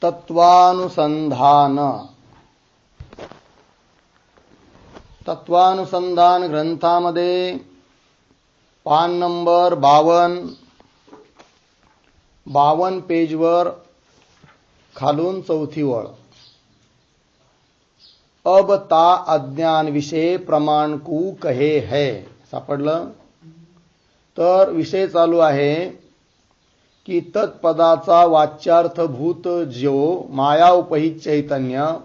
तत्वानुसंधान तत्वानुसंधान ग्रंथामध्ये पान नंबर 52 पेजवर खालून चौथी ओळ. अब ता अज्ञान विषय प्रमाण को कहे है सापडलं. तर विषय चालू आहे की तत्पदाचा वाच्यार्थभूत जो माया उपहित चैतन्य,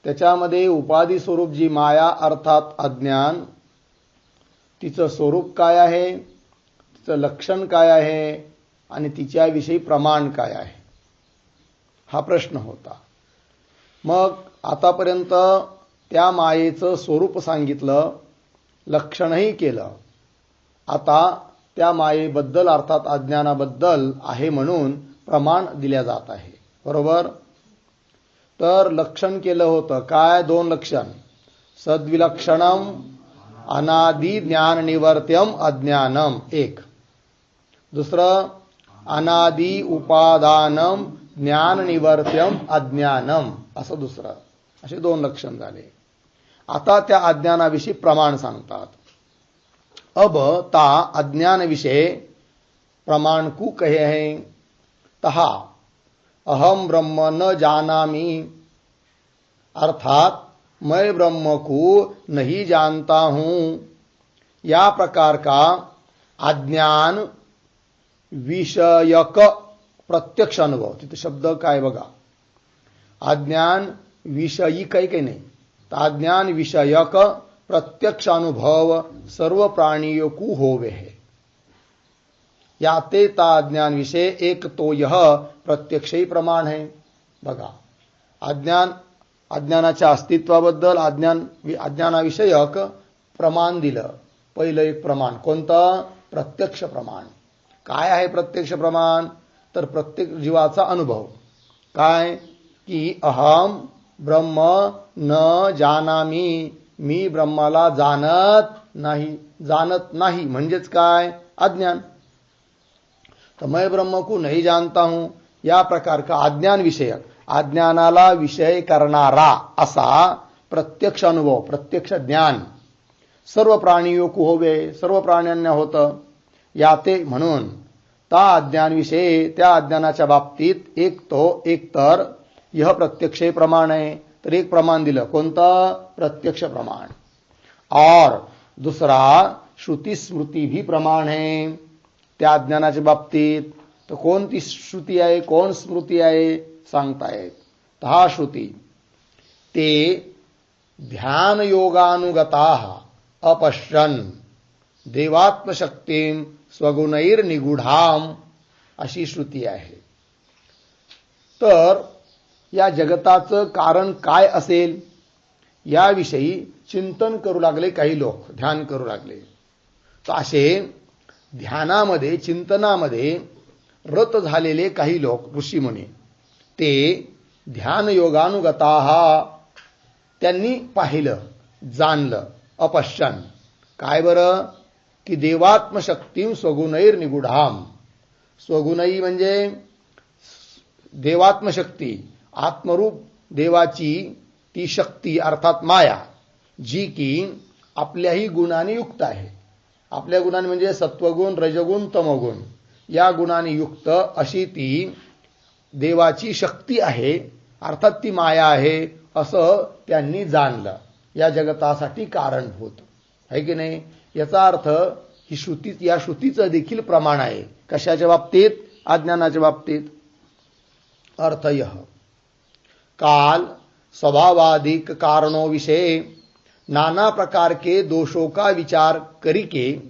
त्याच्यामध्ये उपाधी स्वरूप जी माया अर्थात अज्ञान, तिचं स्वरूप काय आहे, तिचं लक्षण काय आहे आणि तिच्याविषयी प्रमाण काय आहे, हा प्रश्न होता. मग आतापर्यंत त्या मायेचं स्वरूप सांगितलं, लक्षणही केलं. आता त्या मायेबद्दल अर्थात अज्ञानाबद्दल आहे म्हणून प्रमाण दिल्या जात आहे. बरोबर. तर लक्षण केलं होतं काय? 2 लक्षण. सद्विलक्षणम अनादि ज्ञान निवर्त्यम अज्ञानम एक. दुसरं अनादि उपादानम ज्ञान निवर्त्यम अज्ञानम असं दुसरं. असे 2 लक्षण झाले. आता त्या अज्ञानाविषयी प्रमाण सांगतात. अब ता अज्ञान विषय प्रमाण को कहे है. तहा अहम ब्रह्म न जानामि अर्थात मैं ब्रह्म को नहीं जानता हूं, या प्रकार का अज्ञान विषयक प्रत्यक्ष अनुभव. तिथे शब्द काय बघा, अज्ञान विषयी काही नाही. तर अज्ञान विषयक प्रत्यक्ष अनुभव सर्व प्राणियों को होवे है. याते ता अज्ञान विषय एक तो यह प्रत्यक्षही प्रमाण है. बघा, अज्ञानाच्या अस्तित्वाबद्दल अज्ञानाविषयक प्रमाण दिलं. पहिलं एक प्रमाण कोणतं? प्रत्यक्ष प्रमाण. काय आहे प्रत्यक्ष प्रमाण? तर प्रत्येक जीवाचा अनुभव काय की अहम ब्रह्म न जानामि, मी ब्रह्माला जाणत नाही म्हणजेच काय? अज्ञान. तर मैं ब्रह्म को नहीं जानता हूं, या प्रकार का अज्ञान विषयक, अज्ञानाला विषय करणारा असा प्रत्यक्ष अनुभव, प्रत्यक्ष ज्ञान सर्व प्राणियों को होवे, सर्व प्राण्यांना होतं. याते म्हणून ता अज्ञान विषय, त्या अज्ञानाच्या बाबतीत एक तर यह प्रत्यक्ष प्रमाण आहे. तर एक प्रमाण दिलं कोणतं? प्रत्यक्ष प्रमाण. और दूसरा श्रुति स्मृति भी प्रमाण है त्या अज्ञानाच्या बाबतीत. तर कोणती श्रुती आहे, कोण स्मृती आहे सांगतायत. तर हा श्रुती ते ध्यान योगानुगताः अपश्यन् देवात्मशक्तीं स्वगुणैर्निगूढाम अशी श्रुती आहे. तर या जगताचं कारण काय असेल याविषयी चिंतन करू लागले काही लोक, ध्यान करू लागले. तर असे ध्यानामध्ये चिंतनामध्ये रत झालेले काही लोक ऋषीमुनी, ते ध्यान योगानुगताः, त्यांनी पाहिलं, जाणलं. अपश्यन काय बरं? की देवात्मशक्तीं स्वगुणैर्निगूढाम. स्वगुणई म्हणजे देवात्मशक्ती, आत्मरूप देवाची ती शक्ती अर्थात माया, जी की आपल्याही गुणांनी युक्त आहे. आपल्या गुणांनी म्हणजे सत्वगुण, रजगुण, तमोगुण या गुणांनी युक्त अशी ती देवाची शक्ती आहे, अर्थात ती माया आहे असं त्यांनी जाणलं. या जगतासाठी कारणभूत आहे की नाही. याचा अर्थ ही श्रुती, या श्रुतीचं देखील प्रमाण आहे. कशाच्या बाबतीत? अज्ञानाच्या बाबतीत. अर्थ यह काल स्वभावादिक कारणों विषय नाना प्रकार के दोषों का विचार करके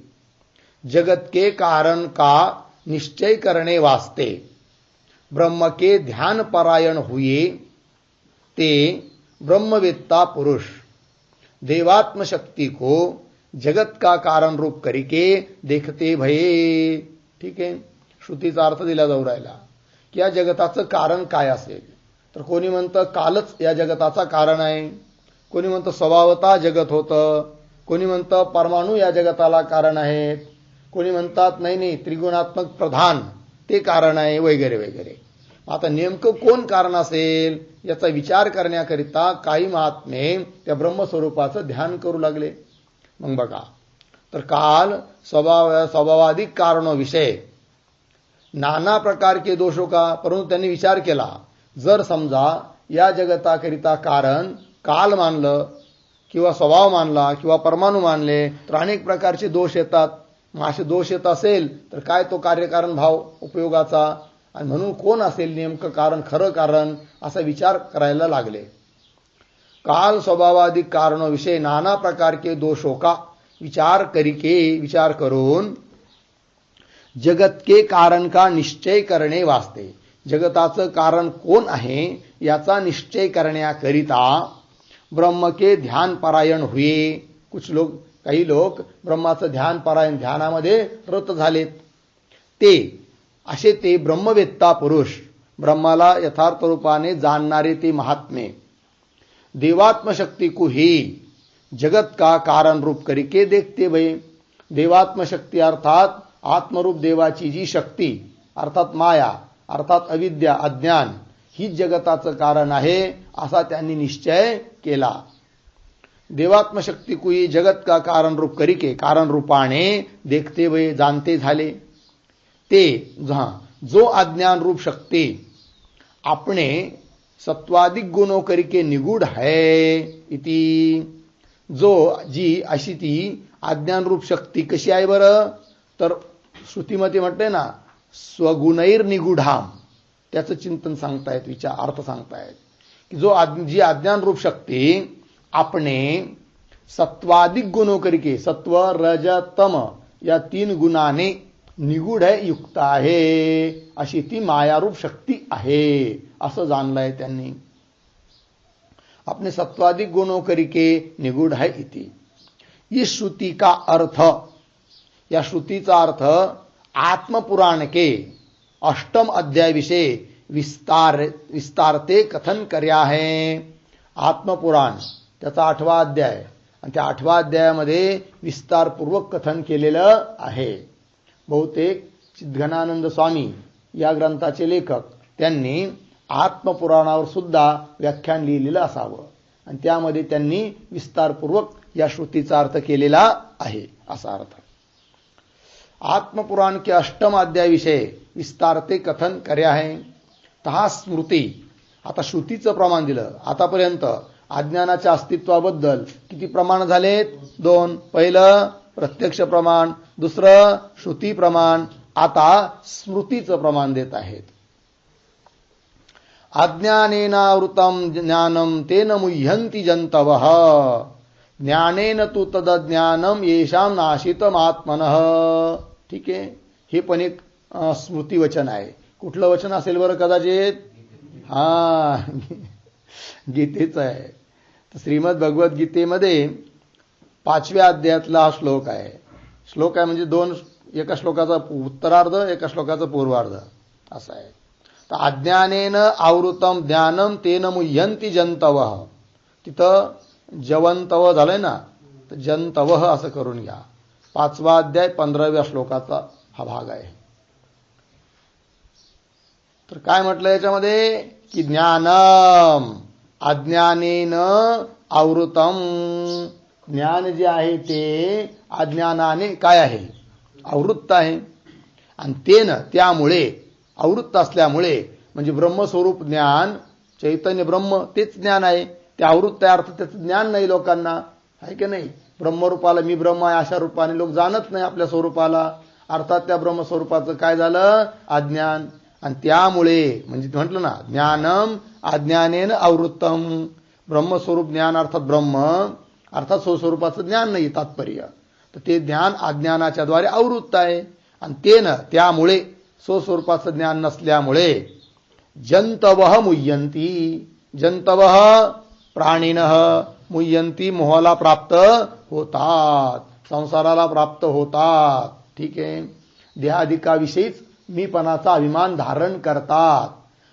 जगत के कारण का निश्चय करने वास्ते ब्रह्म के ध्यान परायण हुए ते ब्रह्मवेत्ता पुरुष देवात्म शक्ति को जगत का कारण रूप करके देखते भये. ठीक आहे. श्रुतीचा अर्थ दिला जाऊ राहिला की या जगताचं कारण काय असेल. तर कोणी म्हणतं कालच या जगताचा कारण आहे, कोणी म्हणतं स्वभावतः जगत होतं, कोणी म्हणतं परमाणू या जगताला कारण आहेत, कोणी म्हणतात नाही त्रिगुणात्मक प्रधान ते कारण आहे वगैरे वगैरे. आता नेमकं कोण कारण असेल याचा विचार करण्याकरिता काही महात्मे त्या ब्रह्मस्वरूपाचं ध्यान करू लागले. मग बघा, तर काल स्वभावाधिक कारणो विषय नाना प्रकार के दोषों का, परंतु त्यांनी विचार केला, जर समजा या जगताकरिता कारण काल मानलं किंवा स्वभाव मानला किंवा परमाणू मानले तर अनेक प्रकारचे दोष येतात. मग असे दोष येत असेल तर काय तो कार्यकारण भाव उपयोगाचा, आणि म्हणून कोण असेल नेमकं कारण, खरं कारण, असा विचार करायला लागले. काल स्वभावाधिक कारणो विषय नाना प्रकार के दोषों का विचार करून जगत के कारण का निश्चय करणे वास्ते, जगताचं कारण कोण आहे याचा निश्चय करण्याकरिता ब्रह्म के ध्यान परायण हुए. काही लोक ब्रह्माचं ध्यान परायण, ध्यानामध्ये रत झालेत. ते ब्रह्मवेत्ता पुरुष, ब्रह्माला यथार्थ रूपाने जाणणारे ते महात्मे, देवात्मशक्ती को ही जगत का कारण रूप करके देखते भय. देवात्मशक्ती अर्थात आत्मरूप देवाची जी शक्ती अर्थात माया अर्थात अविद्या अज्ञान ही जगताचं कारण आहे असा त्यांनी निश्चय केला. देवात्मशक्ती को ही जगत का कारण रूप करिके, कारण रूपाने देखते भय, जानते झाले. जो अज्ञान रूप शक्ति अपने सत्वादिक गुणों करके निगूढ़ है इति, जी अशी ती अज्ञान रूप शक्ती कशी आहे बरं, तर श्रुतीमध्ये म्हटले ना स्वगुणैर निगूढाम, त्याचं चिंतन सांगतायत, विचार अर्थ सांगतायत की जी अज्ञान रूप शक्ती अपने सत्वादिक गुणों करके, सत्व रज तम या 3 गुणाने निगूढ आहे, युक्त आहे, अशी ती मायारूप शक्ती आहे असं जाणलंय त्यांनी. अपने सत्वादिक गुणों करके निगूढ है इति. इस श्रुति का अर्थ, या श्रुतीचा अर्थ आत्मपुराण के 8 अध्याय विषय विस्तारते कथन कर्या है. आत्मपुराण त्याचा 8वा अध्याय, आणि त्या 8व्या अध्यायामध्ये विस्तारपूर्वक कथन केलेलं आहे. बहुतेक चिद्घनानंद स्वामी या ग्रंथाचे लेखक त्यांनी आत्मपुराणावर सुद्धा व्याख्यान लिहिलेलं असावं, आणि त्यामध्ये त्यांनी विस्तारपूर्वक या श्रुतीचा अर्थ केलेला आहे असा अर्थ. आत्मपुराण के 8 अध्याय विषय विस्तारते कथन कर्या है. तहा स्मृती, आता श्रुतीचं प्रमाण दिलं. आतापर्यंत अज्ञानाच्या अस्तित्वाबद्दल किती प्रमाण झालेत? 2. पहिलं प्रत्यक्ष प्रमाण, दुसरं श्रुती प्रमाण, आता स्मृतीचं प्रमाण देत आहेत. अज्ञानेनावृतम ज्ञानम तेन मुह्यन्ति जंतवः, ज्ञानेन तु तदज्ञानम येषाम नाशितम आत्मनः. ठीक आहे, हे पण एक स्मृती वचन आहे. कुठलं वचन असेल बरं कदाचित? गीतेचं आहे. तर श्रीमद भगवद्गीतेमध्ये 5व्या अध्यायातला हा श्लोक आहे. श्लोक आहे म्हणजे एका श्लोकाचा उत्तरार्ध, एका श्लोकाचा पूर्वार्ध असा आहे. तर अज्ञानेन आवृतम ज्ञानम तेन मुह्यन्ति जंतवः, तिथं जवंतव झालंय ना, तर जंतवः असं करून घ्या. 5वा अध्याय 15व्या श्लोकाचा हा भाग आहे. तर काय म्हटलं याच्यामध्ये की ज्ञानम अज्ञानेन आवृतम, ज्ञान जे आहे ते अज्ञानाने काय आहे? आवृत्त आहे. आणि तेन त्यामुळे, आवृत्त असल्यामुळे म्हणजे ब्रह्मस्वरूप ज्ञान, चैतन्य ब्रह्म तेच ज्ञान आहे. ते आवृत्त आहे अर्थ त्याचं ज्ञान नाही लोकांना, आहे की नाही? ब्रह्मरूपाला मी ब्रह्म आहे अशा रूपाने लोक जाणत नाही आपल्या स्वरूपाला, अर्थात त्या ब्रह्मस्वरूपाचं काय झालं? अज्ञान. आणि त्यामुळे म्हणजे म्हटलं ना ज्ञानम अज्ञानेन आवृत्तम, ब्रह्मस्वरूप ज्ञान अर्थात ब्रह्म अर्थात स्वस्वरूपाचं ज्ञान नाही तात्पर्य, तर ते ज्ञान अज्ञानाच्या द्वारे आवृत्त आहे. आणि तेन त्यामुळे स्वस्वरूपाचं ज्ञान नसल्यामुळे जंतवः मुह्यन्ति, जंतवः प्राणिनः मुह्यन्ति मोहाला प्राप्त होतात, संसाराला प्राप्त होतात. ठीक आहे, देहाधिकाविषयीच मीपणाचा अभिमान धारण करतात.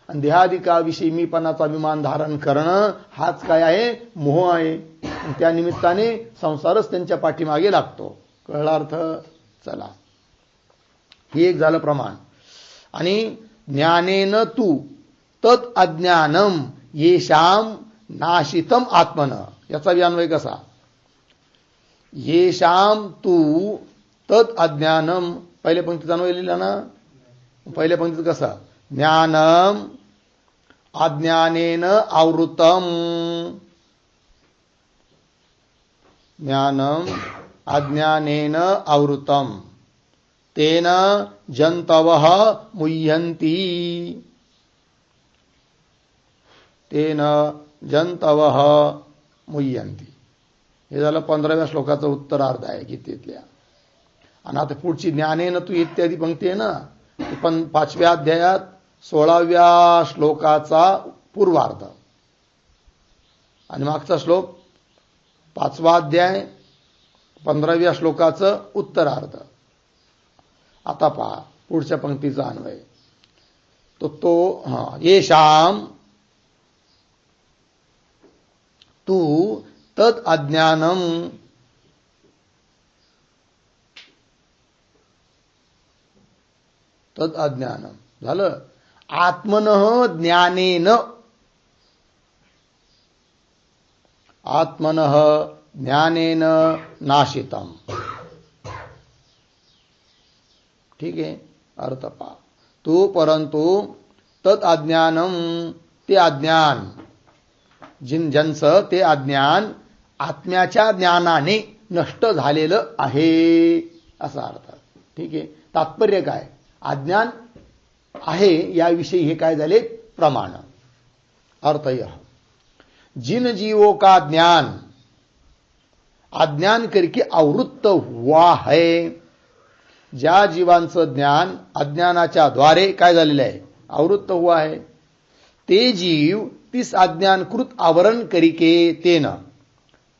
आणि देहाधिकाविषयी मीपणाचा अभिमान धारण करणं हाच काय आहे? मोह आहे. आणि त्या निमित्ताने संसारच त्यांच्या पाठीमागे लागतो. कळला अर्थ? चला, हे एक झालं प्रमाण. आणि ज्ञानेन तू तत् अज्ञानम येषाम नाशितम आत्मन. याचा व्यान्वय कसा? येषाम तू तत् अज्ञानम, पहिल्या पंक्तीचा अन्वय लिहिला ना, पहिल्या पंक्तीत कसा? ज्ञानम अज्ञानेन आवृतम, ज्ञानम अज्ञानेन आवृतम तेन जंतवः मुह्यन्ति, तेन जंतवः मुह्यन्ति. हे झालं 15व्या श्लोकाचं उत्तरार्ध आहे गीतेतल्या. आणि आता पुढची ज्ञानेन तू इत्यादी पंक्ती आहे ना, पण 5व्या अध्यायात 16व्या श्लोकाचा पूर्वार्ध आणि मागचा श्लोक 5वा अध्याय 15व्या श्लोकाचं उत्तरार्ध. आता पहा पुढच्या पंक्तीचा अन्वय. तो येषाम तू तत् अज्ञानम, तत् अज्ञानम झालं. आत्मनः ज्ञानेन, आत्मनः ज्ञानेन नाशितम. ठीक आहे, अर्थ पहा. तो परंतु तत् अज्ञानम, ते अज्ञान, ज्यांचं ते अज्ञान आत्म्याच्या ज्ञानाने नष्ट झालेलं आहे असा अर्थ. ठीक आहे, तात्पर्य काय? अज्ञान आहे याविषयी हे काय झाले? प्रमाण. अर्थ यह, जिन जीवों का ज्ञान अज्ञान करके आवृत्त हुआ है, ज्या जीवांचं ज्ञान अज्ञानाच्या द्वारे काय झालेलं आहे? आवृत्त हुआ है. ते जीव तीस अज्ञानकृत आवरण करिके तेन,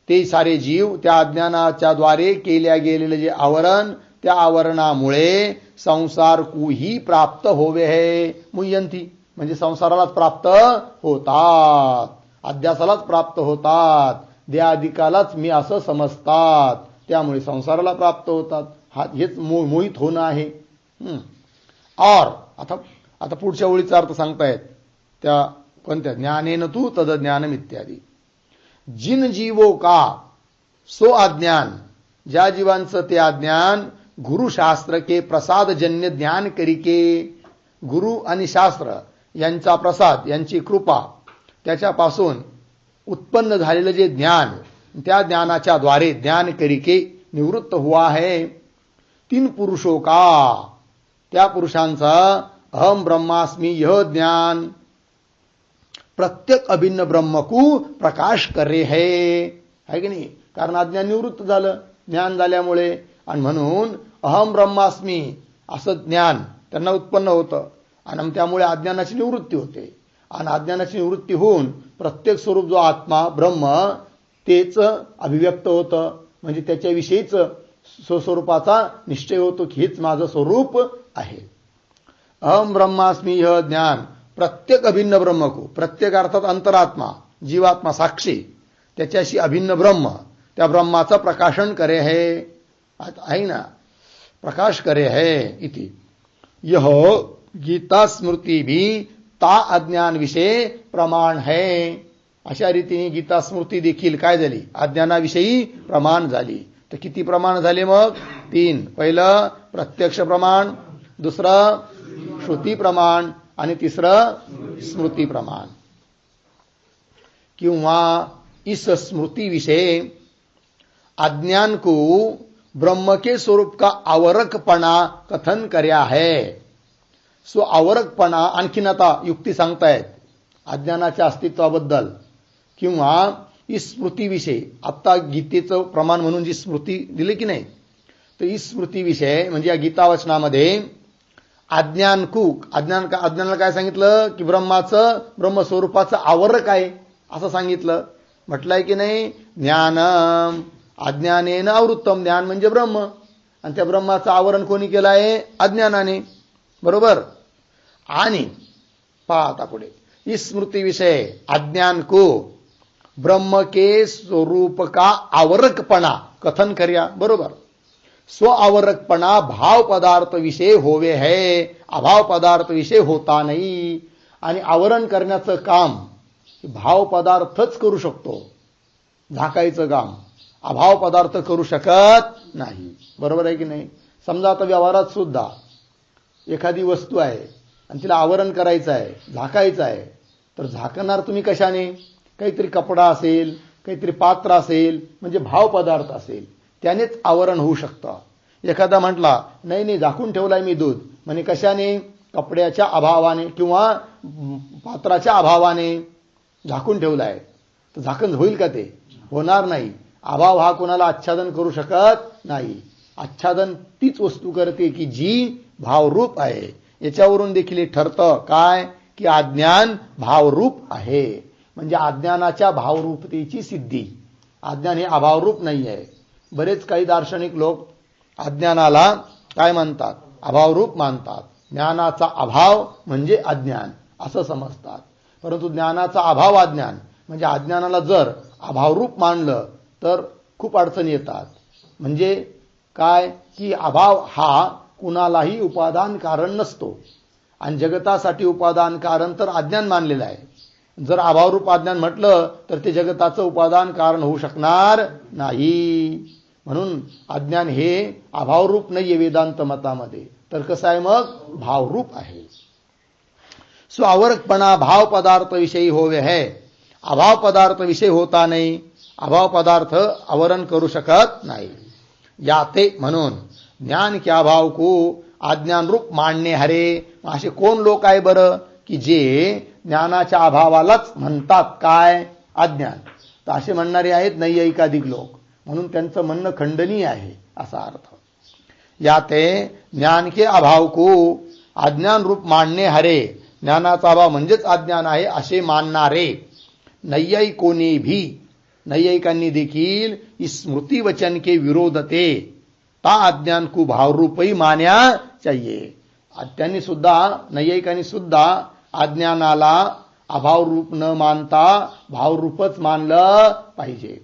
ते सारे जीव त्या अज्ञानाच्या द्वारे केल्या गेलेले जे आवरण, त्या आवरणामुळे संसार को ही प्राप्त होवे है मुह्यंती, म्हणजे संसारालाच प्राप्त होतात, अध्यासालाच प्राप्त होतात, देहादिकालाच मी असं समजतात, त्यामुळे संसाराला प्राप्त होतात. हेच मोहित होणं आहे. और आता पुढच्या ओळीचा अर्थ सांगतायत त्या कोणत्या? ज्ञानेन तू तद ज्ञानम इत्यादी. जिन जीवो का सो अज्ञान, ज्या जीवांचं ते अज्ञान गुरुशास्त्र के प्रसादजन्य ज्ञान करिके, गुरु आणि शास्त्र यांचा प्रसाद, यांची कृपा, त्याच्यापासून उत्पन्न झालेलं जे ज्ञान, त्या ज्ञानाच्या द्वारे ज्ञान करिके निवृत्त हुआ है. 3 पुरुषों का, त्या पुरुषांचा अहम ब्रह्मास्मि यह ज्ञान प्रत्येक अभिन्न ब्रह्म को प्रकाश करे है की नाही? कारण अज्ञान निवृत्त झालं ज्ञान झाल्यामुळे, आणि म्हणून अहम ब्रह्मास्मि असं ज्ञान त्यांना उत्पन्न होतं, आणि त्यामुळे अज्ञानाची निवृत्ती होते. आणि अज्ञानाची निवृत्ती होऊन प्रत्येक स्वरूप जो आत्मा ब्रह्म तेच अभिव्यक्त होतं, म्हणजे त्याच्याविषयीच स्वस्वरूपाचा निश्चय होतो की हेच माझं स्वरूप आहे. अहम ब्रह्मास्मि यह ज्ञान प्रत्येक अभिन्न ब्रह्म को, प्रत्येक अर्थात अंतरात्मा जीवात्मा साक्षी त्याच्याशी अभिन्न ब्रह्म, त्या ब्रह्माचं प्रकाशन करे है ना, प्रकाश करे है इति. यह गीता स्मृती भी ता अज्ञान विषय प्रमाण है. अशा रीतीने गीता स्मृती देखील काय झाली? अज्ञानाविषयी प्रमाण झाली. तर किती प्रमाण झाले मग? 3. पहिलं प्रत्यक्ष प्रमाण, दुसरं श्रुती प्रमाण, आणि तिसरं स्मृती प्रमाण. किंवा इस स्मृति विषय अज्ञान को ब्रह्म के स्वरूप का आवरकपणा कथन कर्या है. सो आवरकपणा आणखीन आता युक्ती सांगतायत अज्ञानाच्या अस्तित्वाबद्दल. किंवा इस स्मृती विषय, आता गीतेचं प्रमाण म्हणून जी स्मृती दिली की नाही, तर इस स्मृती विषय म्हणजे या गीता वचनामध्ये अज्ञानाला काय सांगितलं की ब्रह्मस्वरूपाचं आवरक आहे असं सांगितलं. म्हटलंय की नाही, ज्ञानम अज्ञानेन आवृत्तम, ज्ञान म्हणजे ब्रह्म, आणि त्या ब्रह्माचं आवरण कोणी केलं आहे? अज्ञानाने. बरोबर. आणि पहा आता पुढे, इस स्मृति विषय अज्ञान को ब्रह्म के स्वरूप का आवरकपणा कथन कर्या. बरोबर. स्व आवरकपणा भाव पदार्थ विषय होवे है, अभाव पदार्थ विषय होता नहीं. आणि आवरण करण्याचं काम भाव पदार्थच करू शकतो. झाकायचं काम अभाव पदार्थ करू शकत नाही. बरोबर आहे की नाही? समजा आता व्यवहारात सुद्धा एखादी वस्तू आहे आणि तिला आवरण करायचं आहे, झाकायचं आहे, तर झाकणार तुम्ही कशाने? काहीतरी कपडा असेल, काहीतरी पात्र असेल, म्हणजे भाव पदार्थ असेल, त्यानेच आवरण होऊ शकतं. एखादा म्हटला नाही नाही झाकून ठेवलाय मी दूध, म्हणजे कशाने? कपड्याच्या अभावाने किंवा पात्राच्या अभावाने झाकून ठेवलाय, तर झाकण होईल का? ते होणार नाही. अभाव हा कोणाला आच्छादन करू शकत नाही. आच्छादन तीच वस्तू करते की जी भावरूप आहे. याच्यावरून देखील ठरतं काय? की अज्ञान भावरूप आहे. म्हणजे अज्ञानाच्या भावरूपतेची सिद्धी. अज्ञान हे अभावरूप नाही आहे. बरेच काही दार्शनिक लोक अज्ञानाला काय म्हणतात? अभावरूप मानतात. ज्ञानाचा अभाव म्हणजे अज्ञान असं समजतात. परंतु ज्ञानाचा अभाव अज्ञान म्हणजे अज्ञानाला जर अभावरूप मानलं तर खूप अडचणी येतात. म्हणजे काय? की अभाव हा कुणालाही उपादान कारण नसतो आणि जगतासाठी उपादान कारण तर अज्ञान मानलेलं आहे. जर अभावरूप अज्ञान म्हटलं तर ते जगताचं उपादान कारण होऊ शकणार नाही. म्हणून अज्ञान हे अभावरूप नाहीये वेदांत मतामध्ये, तर कसं आहे मग? भावरूप आहे. सो आवरकपणा भाव पदार्थ विषयी होवे है. अभाव पदार्थ विषय होता नाही. अभाव पदार्थ आवरण करू शकत नाही. याते म्हणून ज्ञान के अभाव को अज्ञान रूप मानणे हरे. असे कोण लोक आहे बरं की जे ज्ञानाच्या अभावालाच म्हणतात काय? अज्ञान. तर असे म्हणणारे आहेत नैयायिकाधिक लोक, म्हणून त्यांचं म्हणणं खंडनीय आहे असा अर्थ. याते ज्ञान के अभाव को अज्ञान रूप मानणे हरे. ज्ञानाचा अभाव म्हणजेच अज्ञान आहे असे मानणारे नैयायिकोने भी, नैयायिकांनी देखील स्मृति वचन के विरोधते ता अज्ञान को भावरूप ही मान्या चाहिए. त्यांनी सुद्धा, नैयायिकांनी सुद्धा अज्ञानाला अभावरूप न मानता भावरूपच मानलं पाहिजे.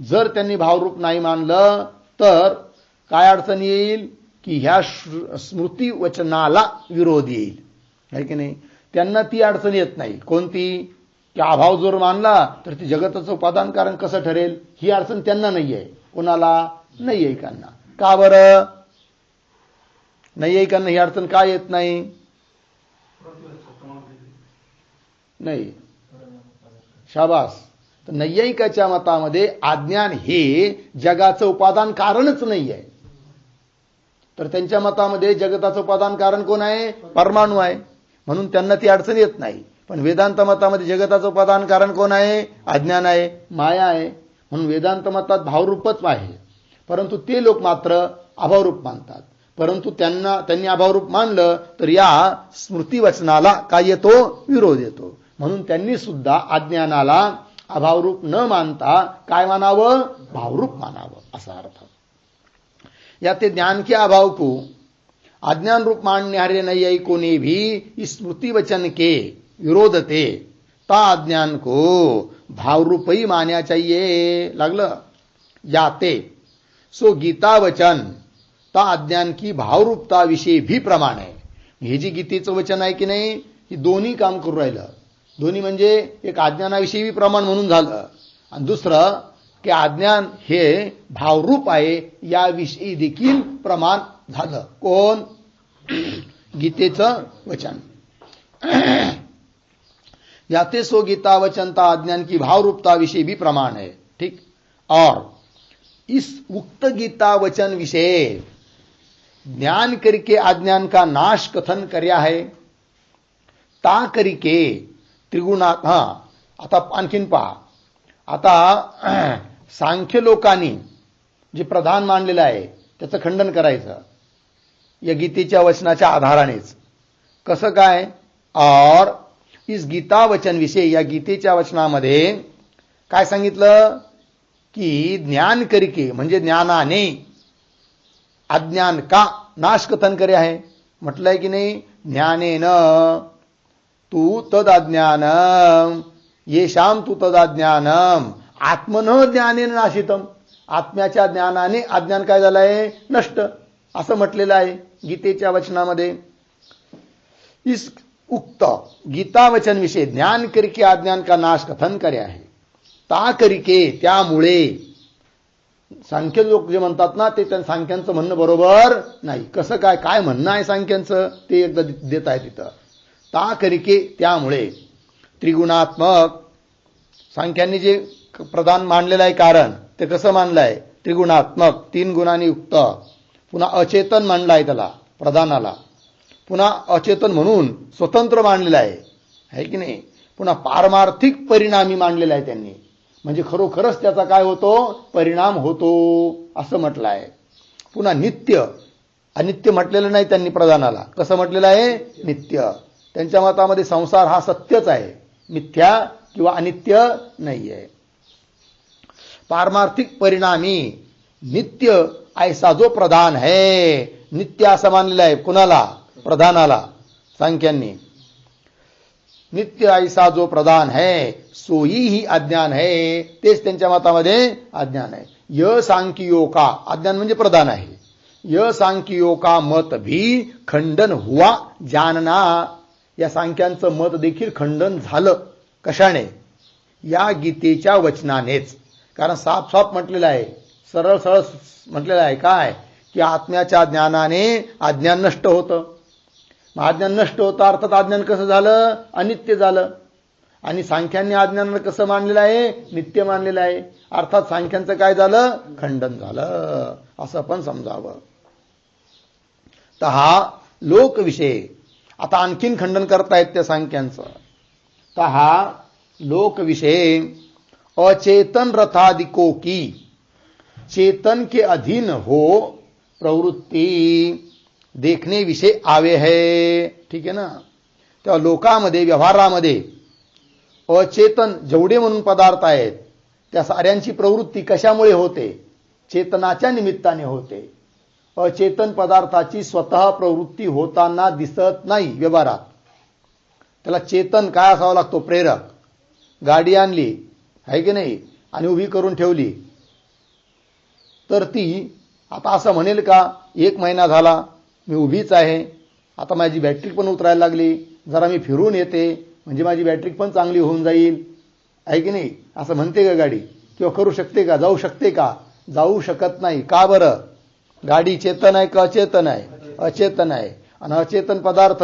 जर त्यांनी भावरूप नाही मानलं तर काय अडचण येईल? की ह्या स्मृती वचनाला विरोध येईल, आहे की नाही? त्यांना ती अडचण येत नाही. कोणती? की अभाव जर मानला तर ती जगताचं उपादान कारण कसं ठरेल, ही अडचण त्यांना नाही आहे. कोणाला? नैयायिकांना. का बरं नैयायिकांना ही अडचण का येत नाही? नाही, शाबास. तर नैयायिकाच्या मतामध्ये अज्ञान हे जगाचं उपादान कारणच नाही आहे. तर त्यांच्या मतामध्ये जगताचं उपादान कारण कोण आहे? परमाणू आहे, म्हणून त्यांना ती अडचण येत नाही. पण वेदांत मतामध्ये जगताचं उपादान कारण कोण आहे? अज्ञान आहे, माया आहे. म्हणून वेदांत मतात भावरूपच आहे, परंतु ते लोक मात्र अभावरूप मानतात. परंतु त्यांनी अभावरूप मानलं तर या स्मृती वचनाला काय येतो? विरोध येतो. म्हणून त्यांनी सुद्धा अज्ञानाला अभावरूप न मानता काय मानावं? भावरूप मानावं असा अर्थ. या ते ज्ञान के अभाव को अज्ञान रूप मानने हरे नैयायिकों ने भी स्मृति वचन के विरोधते ता अज्ञान को भावरूप ही मानना चाहिए. लागलं? याते सो गीता वचन ता अज्ञान की भावरूपता विषयी भी प्रमाण आहे. हे जी गीतेचं वचन आहे की नाही, ही दोन्ही काम करू राहिलं. दोन्ही म्हणजे एक अज्ञानाविषयी प्रमाण म्हणून झालं, आणि दुसरं की अज्ञान हे भावरूप आहे याविषयी देखील प्रमाण झालं. कोण? गीतेचं वचन. याते सो गीता वचनता अज्ञान की भावरूपता विषय भी प्रमाण है. ठीक. और इस उक्त गीता वचन विषय ज्ञान करके अज्ञान का नाश कथन कर्या है ता करिके त्रिगुणात. आता आणखीन पहा. आता सांख्य लोकांनी जे प्रधान मानलेलं आहे त्याचं खंडन करायचं या गीतेच्या वचनाच्या आधारानेच. कसं काय? और इस गीता वचन विषय, या गीतेच्या वचनामध्ये काय सांगितलं की ज्ञान करिके म्हणजे ज्ञानाने अज्ञान का नाश कथन करे आहे. म्हटलंय की नाही? ज्ञानेन तू तद अज्ञानम येशाम तू तद अज्ञानम आत्मन ज्ञानेन नाशितम. आत्म्याच्या ज्ञानाने अज्ञान काय झालंय? नष्ट, असं म्हटलेलं आहे गीतेच्या वचनामध्ये. इस उक्त गीता वचन विषय ज्ञान करके अज्ञान का नाश कथन करे आहे. ता करिके त्यामुळे सांख्य लोक जे म्हणतात ना ते त्या सांख्यांचं म्हणणं बरोबर नाही. कसं काय काय म्हणणं आहे सांख्यांचं ते एकदा देत आहे तिथं. ता करिके त्यामुळे त्रिगुणात्मक सांख्यांनी जे प्रधान मांडलेलं आहे कारण ते कसं मांडलं आहे त्रिगुणात्मक 3 गुणांनी युक्त. पुन्हा अचेतन मांडलं आहे त्याला प्रधानाला. पुन्हा अचेतन म्हणून स्वतंत्र मांडलेलं आहे की नाही. पुन्हा पारमार्थिक परिणामी मांडलेला आहे त्यांनी म्हणजे खरोखरच त्याचा काय होतो परिणाम होतो असं म्हटलं आहे. पुन्हा नित्य अनित्य म्हटलेलं नाही त्यांनी प्रधानाला. कसं म्हटलेलं आहे नित्य. त्यांच्या मतामध्ये संसार हा सत्यच आहे मिथ्या किंवा अनित्य नाही आहे. पारमार्थिक परिणामी नित्य ऐसा जो प्रधान है नित्य असं मानलेलं आहे कुणाला प्रधानाला सांख्यांनी. नित्य ऐसा जो प्रधान है सोई ही अज्ञान है तेच त्यांच्या मतामध्ये अज्ञान आहे. य सांख्यो का अज्ञान म्हणजे प्रधान आहे. य सांख्यो का मत भी खंडन हुआ जानना या सांख्यांचं मत देखील खंडन झालं. कशाने या गीतेच्या वचनानेच. कारण साफ साफ म्हटलेलं आहे सरळ सरळ म्हटलेलं आहे काय की आत्म्याच्या ज्ञानाने अज्ञान नष्ट होतं. अज्ञान नष्ट होतं अर्थात अज्ञान कसं झालं अनित्य झालं. आणि सांख्यांनी अज्ञानाला कसं मानलेलं आहे नित्य मानलेलं आहे. अर्थात सांख्यांचं काय झालं खंडन झालं असं पण समजावं. तर हा लोकविषय आता आणखीन खंडन करतायत त्या सांख्यांचं. तर हा लोकविषय अचेतन रथादिकों की चेतन के अधीन हो प्रवृत्ति देखने विषय आवे है. ठीक आहे ना. तेव्हा लोकांमध्ये व्यवहारामध्ये अचेतन जेवढे म्हणून पदार्थ आहेत त्या साऱ्यांची प्रवृत्ती कशामुळे होते चेतनाच्या निमित्ताने होते. अचेतन पदार्थाची स्वतः प्रवृत्ती होताना दिसत नाही व्यवहारात. त्याला चेतन काय असावा लागतो प्रेरक. गाडी आणली आहे की नाही आणि उभी करून ठेवली तर ती आता असं म्हणेल का 1 महिना झाला मी उभीच आहे आता माझी बॅटरी पण उतरायला लागली जरा मी फिरून येते म्हणजे माझी बॅटरी पण चांगली होऊन जाईल आहे की नाही असं म्हणते का गाडी किंवा करू शकते का जाऊ शकते का जाऊ शकत नाही. का बरं गाडी चेतन आहे का अचेतन आहे अचेतन आहे. आणि अचेतन पदार्थ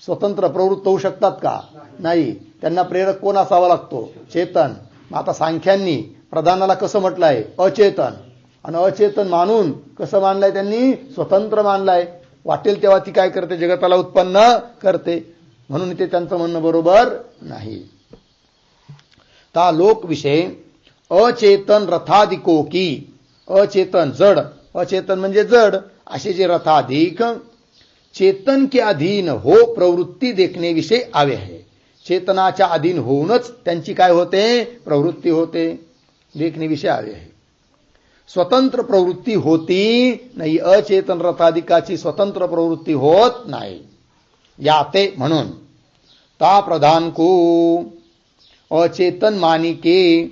स्वतंत्र प्रवृत्त होऊ शकतात का नाही. त्यांना प्रेरक कोण असावा लागतो चेतन. आता सांख्यांनी प्रधानाला कसं म्हटलं आहे अचेतन आणि अचेतन मानून कसं मानलंय त्यांनी स्वतंत्र मानलंय. वाटेल तेव्हा ती काय करते जगताला उत्पन्न करते म्हणून ते त्यांचं म्हणणं बरोबर नाही. ता लोक विषय अचेतन रथादिको की अचेतन जड अचेतन म्हणजे जड असे जे रथाधिक चेतन के अधीन हो प्रवृत्ती देखने विषय आवे है. चेतनाच्या अधीन होऊनच त्यांची काय होते प्रवृत्ती होते देखणे विषय आवे आहे. स्वतंत्र प्रवृत्ती होती नाही. अचेतन रथाधिकाची स्वतंत्र प्रवृत्ती होत नाही. याते म्हणून ता प्रधान को अचेतन मानी के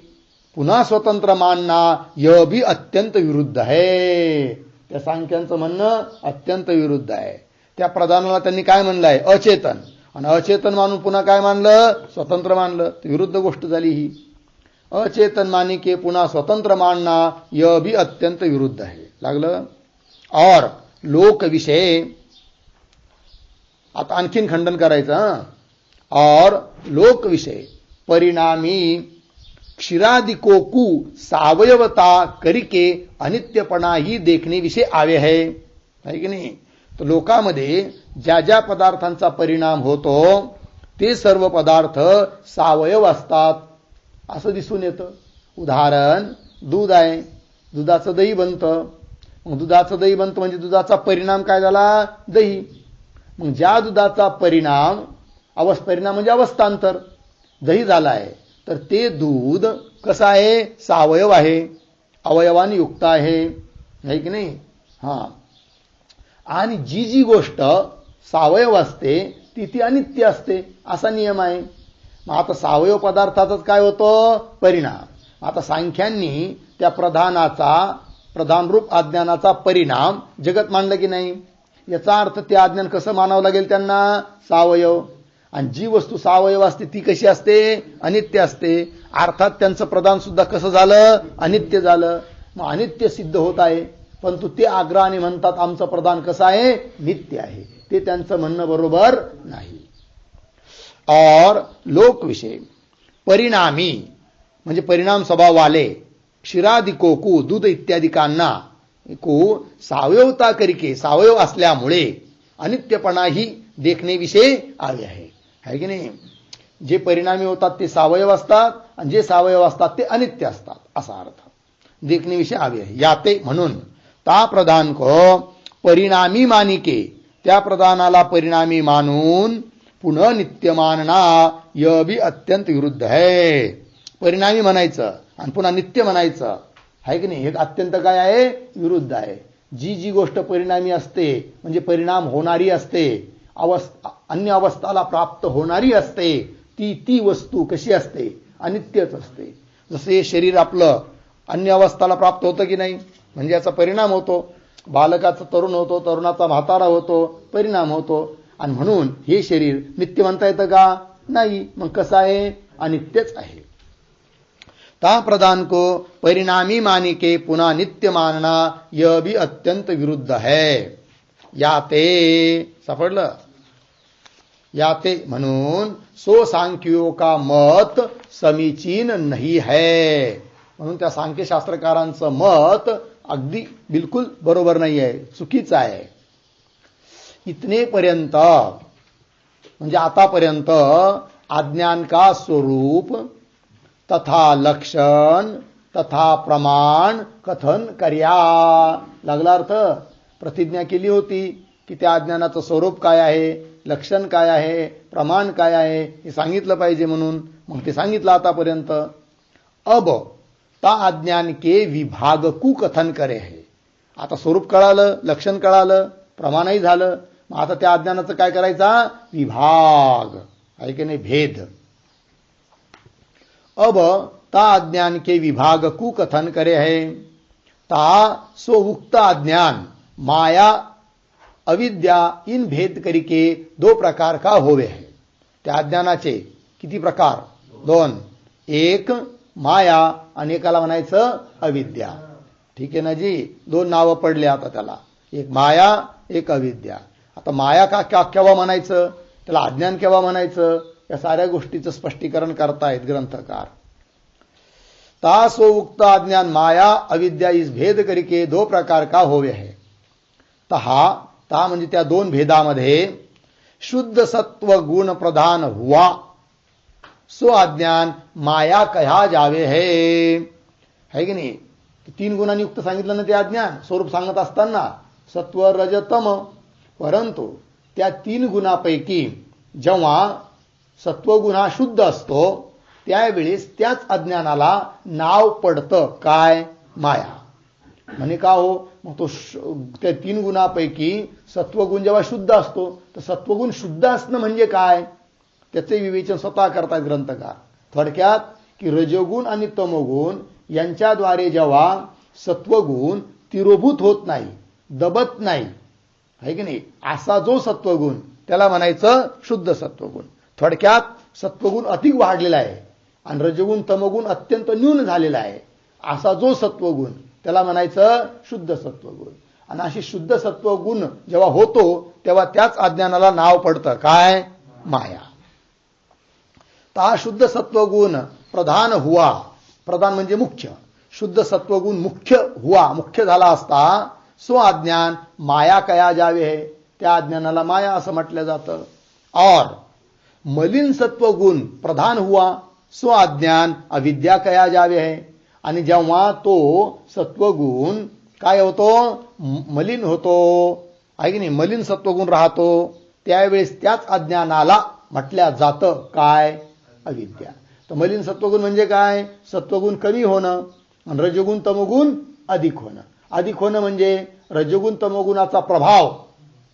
पुन्हा स्वतंत्र मानना यह भी अत्यंत विरुद्ध है. त्या सांख्यांचं म्हणणं अत्यंत विरुद्ध आहे. त्या प्रधानाला त्यांनी काय म्हणलंय अचेतन आणि अचेतन मानून पुन्हा काय मानलं स्वतंत्र मानलं. विरुद्ध गोष्ट झाली ही. अचेतन मानी के पुन्हा स्वतंत्र मानना यह भी अत्यंत विरुद्ध है. लागलं. और लोक विषय आता आणखीन खंडन करायचं. और लोक विषय परिणामी क्षीरादिको को सावयवता करिके अनित्यपणा ही देखणे विषय आवे है की नाही. तर लोकांमध्ये ज्या ज्या पदार्थांचा परिणाम होतो ते सर्व पदार्थ सावयव असतात असं दिसून येतं. उदाहरण दूध आहे दुधाचं दही बनतं. मग दुधाचं दही बनतं म्हणजे दुधाचा परिणाम काय झाला दही. मग ज्या दुधाचा परिणाम परिणाम म्हणजे अवस्थांतर दही झाला आहे तर ते दूध कसं आहे सावयव आहे अवयवाने युक्त आहे की नाही. हां. आणि जी जी गोष्ट सावयव असते ती ती अनित्य असते असा नियम आहे. मग आता सावयव पदार्थाचाच काय होतं परिणाम. आता सांख्यांनी त्या प्रधान रूप अज्ञानाचा परिणाम जगत मानलं की नाही. याचा अर्थ ते अज्ञान कसं मानावं लागेल त्यांना सावयव. आणि जी वस्तू सावयव असते ती कशी असते? अनित्य असते. अर्थात त्यांचं प्रदान सुद्धा कसं झालं? अनित्य झालं. मग अनित्य सिद्ध होत आहे, परंतु ते आग्रहाने म्हणतात आमचं प्रदान कसं आहे? नित्य आहे. ते त्यांचं म्हणणं बरोबर नाही. और लोक विषय परिणामी म्हणजे परिणाम स्वभाव वाले क्षीरादिको को दूध इत्यादिकांना को सावयवता करिके सावयव असल्यामुळे अनित्यपणा ही देखणे विषय आवे आहे की नाही? जे परिणामी होतात ते सावयव असतात आणि जे सावयव असतात ते अनित्य असतात असा अर्थ देखणे विषय आवे आहे. याते म्हणून ता प्रधान को परिणामी मानिके त्या प्रधानाला परिणामी मानून पुन्हा नित्य मानना यह भी अत्यंत विरुद्ध है. परिणामी म्हणायचं आणि पुन्हा नित्य म्हणायचं आहे की नाही, हे अत्यंत काय आहे? विरुद्ध आहे. जी जी गोष्ट परिणामी असते म्हणजे परिणाम होणारी असते, अन्य अवस्थाला प्राप्त होणारी असते, ती वस्तू कशी असते? अनित्यच असते. जसं हे शरीर आपलं अन्य अवस्थाला प्राप्त होतं की नाही, म्हणजे याचा परिणाम होतो. बालकाचा तरुण होतो, तरुणाचा म्हातारा होतो, परिणाम होतो. आणि म्हणून हे शरीर नित्य म्हणता येतं का? नाही. मग कसं आहे? अनित्यच आहे. ता प्रदान को परिणामी मानी के पुन्हा नित्य मानना यह भी अत्यंत विरुद्ध है. याते सापडलं? याते म्हणून सो सांख्यों का मत समीचीन नहीं है. म्हणून त्या सांख्यशास्त्रकारांचं मत अगदी बिलकुल बरोबर नाही आहे, चुकीचं आहे. इतने पर्यंत म्हणजे आतापर्यंत अज्ञान का स्वरूप तथा लक्षण तथा प्रमाण कथन कर्या. लागला अर्थ? प्रतिज्ञा केली होती की त्या अज्ञानाचं स्वरूप काय आहे, लक्षण काय आहे, प्रमाण काय आहे हे सांगितलं पाहिजे म्हणून. मग ते सांगितलं आतापर्यंत. अब ता अज्ञान के विभाग कु कथन करे है. आता स्वरूप कळालं, लक्षण कळालं, प्रमाणही झालं. मग आता त्या अज्ञानाचं काय करायचा? विभाग आहे की नाही, भेद. अब ता अज्ञान के विभाग कु कथन करे है. ता सो उक्त अज्ञान माया अविद्या इन भेद करके दो प्रकार का होवे है. त्या अज्ञानाचे किती प्रकार? दोन. एक माया आणि एकाला म्हणायचं अविद्या. ठीक आहे ना जी? दोन नावं पडले आता त्याला, एक माया एक अविद्या. आता माया का केव्हा म्हणायचं, त्याला अज्ञान केव्हा म्हणायचं, या साऱ्या गोष्टीचं स्पष्टीकरण करतायत ग्रंथकार. ता सो उक्त अज्ञान माया अविद्या इस भेद करके दो प्रकार का होवे है. ता म्हणजे त्या दोन भेदामध्ये शुद्ध सत्व गुण प्रधान हुआ सो अज्ञान माया कहा जावे है की नाही? तीन गुणांनी युक्त सांगितलं ना ते अज्ञान, स्वरूप सांगत असताना सत्व रज तम. परंतु त्या तीन गुणापैकी जेव्हा सत्वगुण हा शुद्ध असतो त्यावेळेस त्याच अज्ञानाला नाव पडतं काय? माया. म्हणे का हो? मग तो त्या तीन गुणापैकी सत्वगुण जेव्हा शुद्ध असतो तर सत्वगुण शुद्ध असणं म्हणजे काय, त्याचे विवेचन स्वतः करतात ग्रंथकार. थोडक्यात की रजोगुण आणि तमोगुण यांच्याद्वारे जेव्हा सत्वगुण तिरोभूत होत नाही, दबत नाही, आहे की नाही, असा जो सत्वगुण त्याला म्हणायचं शुद्ध सत्वगुण. थोडक्यात सत्वगुण अधिक वाढलेला आहे आणि रजोगुण तमोगुण अत्यंत न्यून झालेला आहे, असा जो सत्वगुण त्याला म्हणायचं शुद्ध सत्वगुण. आणि अशी शुद्ध सत्वगुण जेव्हा होतो तेव्हा त्याच अज्ञानाला नाव पडतं काय? माया. ता शुद्ध सत्वगुण प्रधान हुआ. प्रधान म्हणजे मुख्य. शुद्ध सत्वगुण मुख्य हुआ, मुख्य झाला असता सो अज्ञान माया कया जावे है. त्या अज्ञानाला माया असं म्हटलं जातं. और मलिन सत्वगुण प्रधान हुआ सो अज्ञान अविद्या कया जावे है. आणि जेव्हा तो सत्वगुण काय होतो? मलिन होतो, आहे की नाही, मलिन सत्वगुण राहतो, त्यावेळेस त्याच अज्ञानाला म्हटल्या जातं काय? अविद्या. तर मलिन सत्वगुण म्हणजे काय? सत्वगुण कमी होणं आणि रजोगुण तमोगुण अधिक होणं. अधिक होणं म्हणजे रजोगुण तमोगुणाचा प्रभाव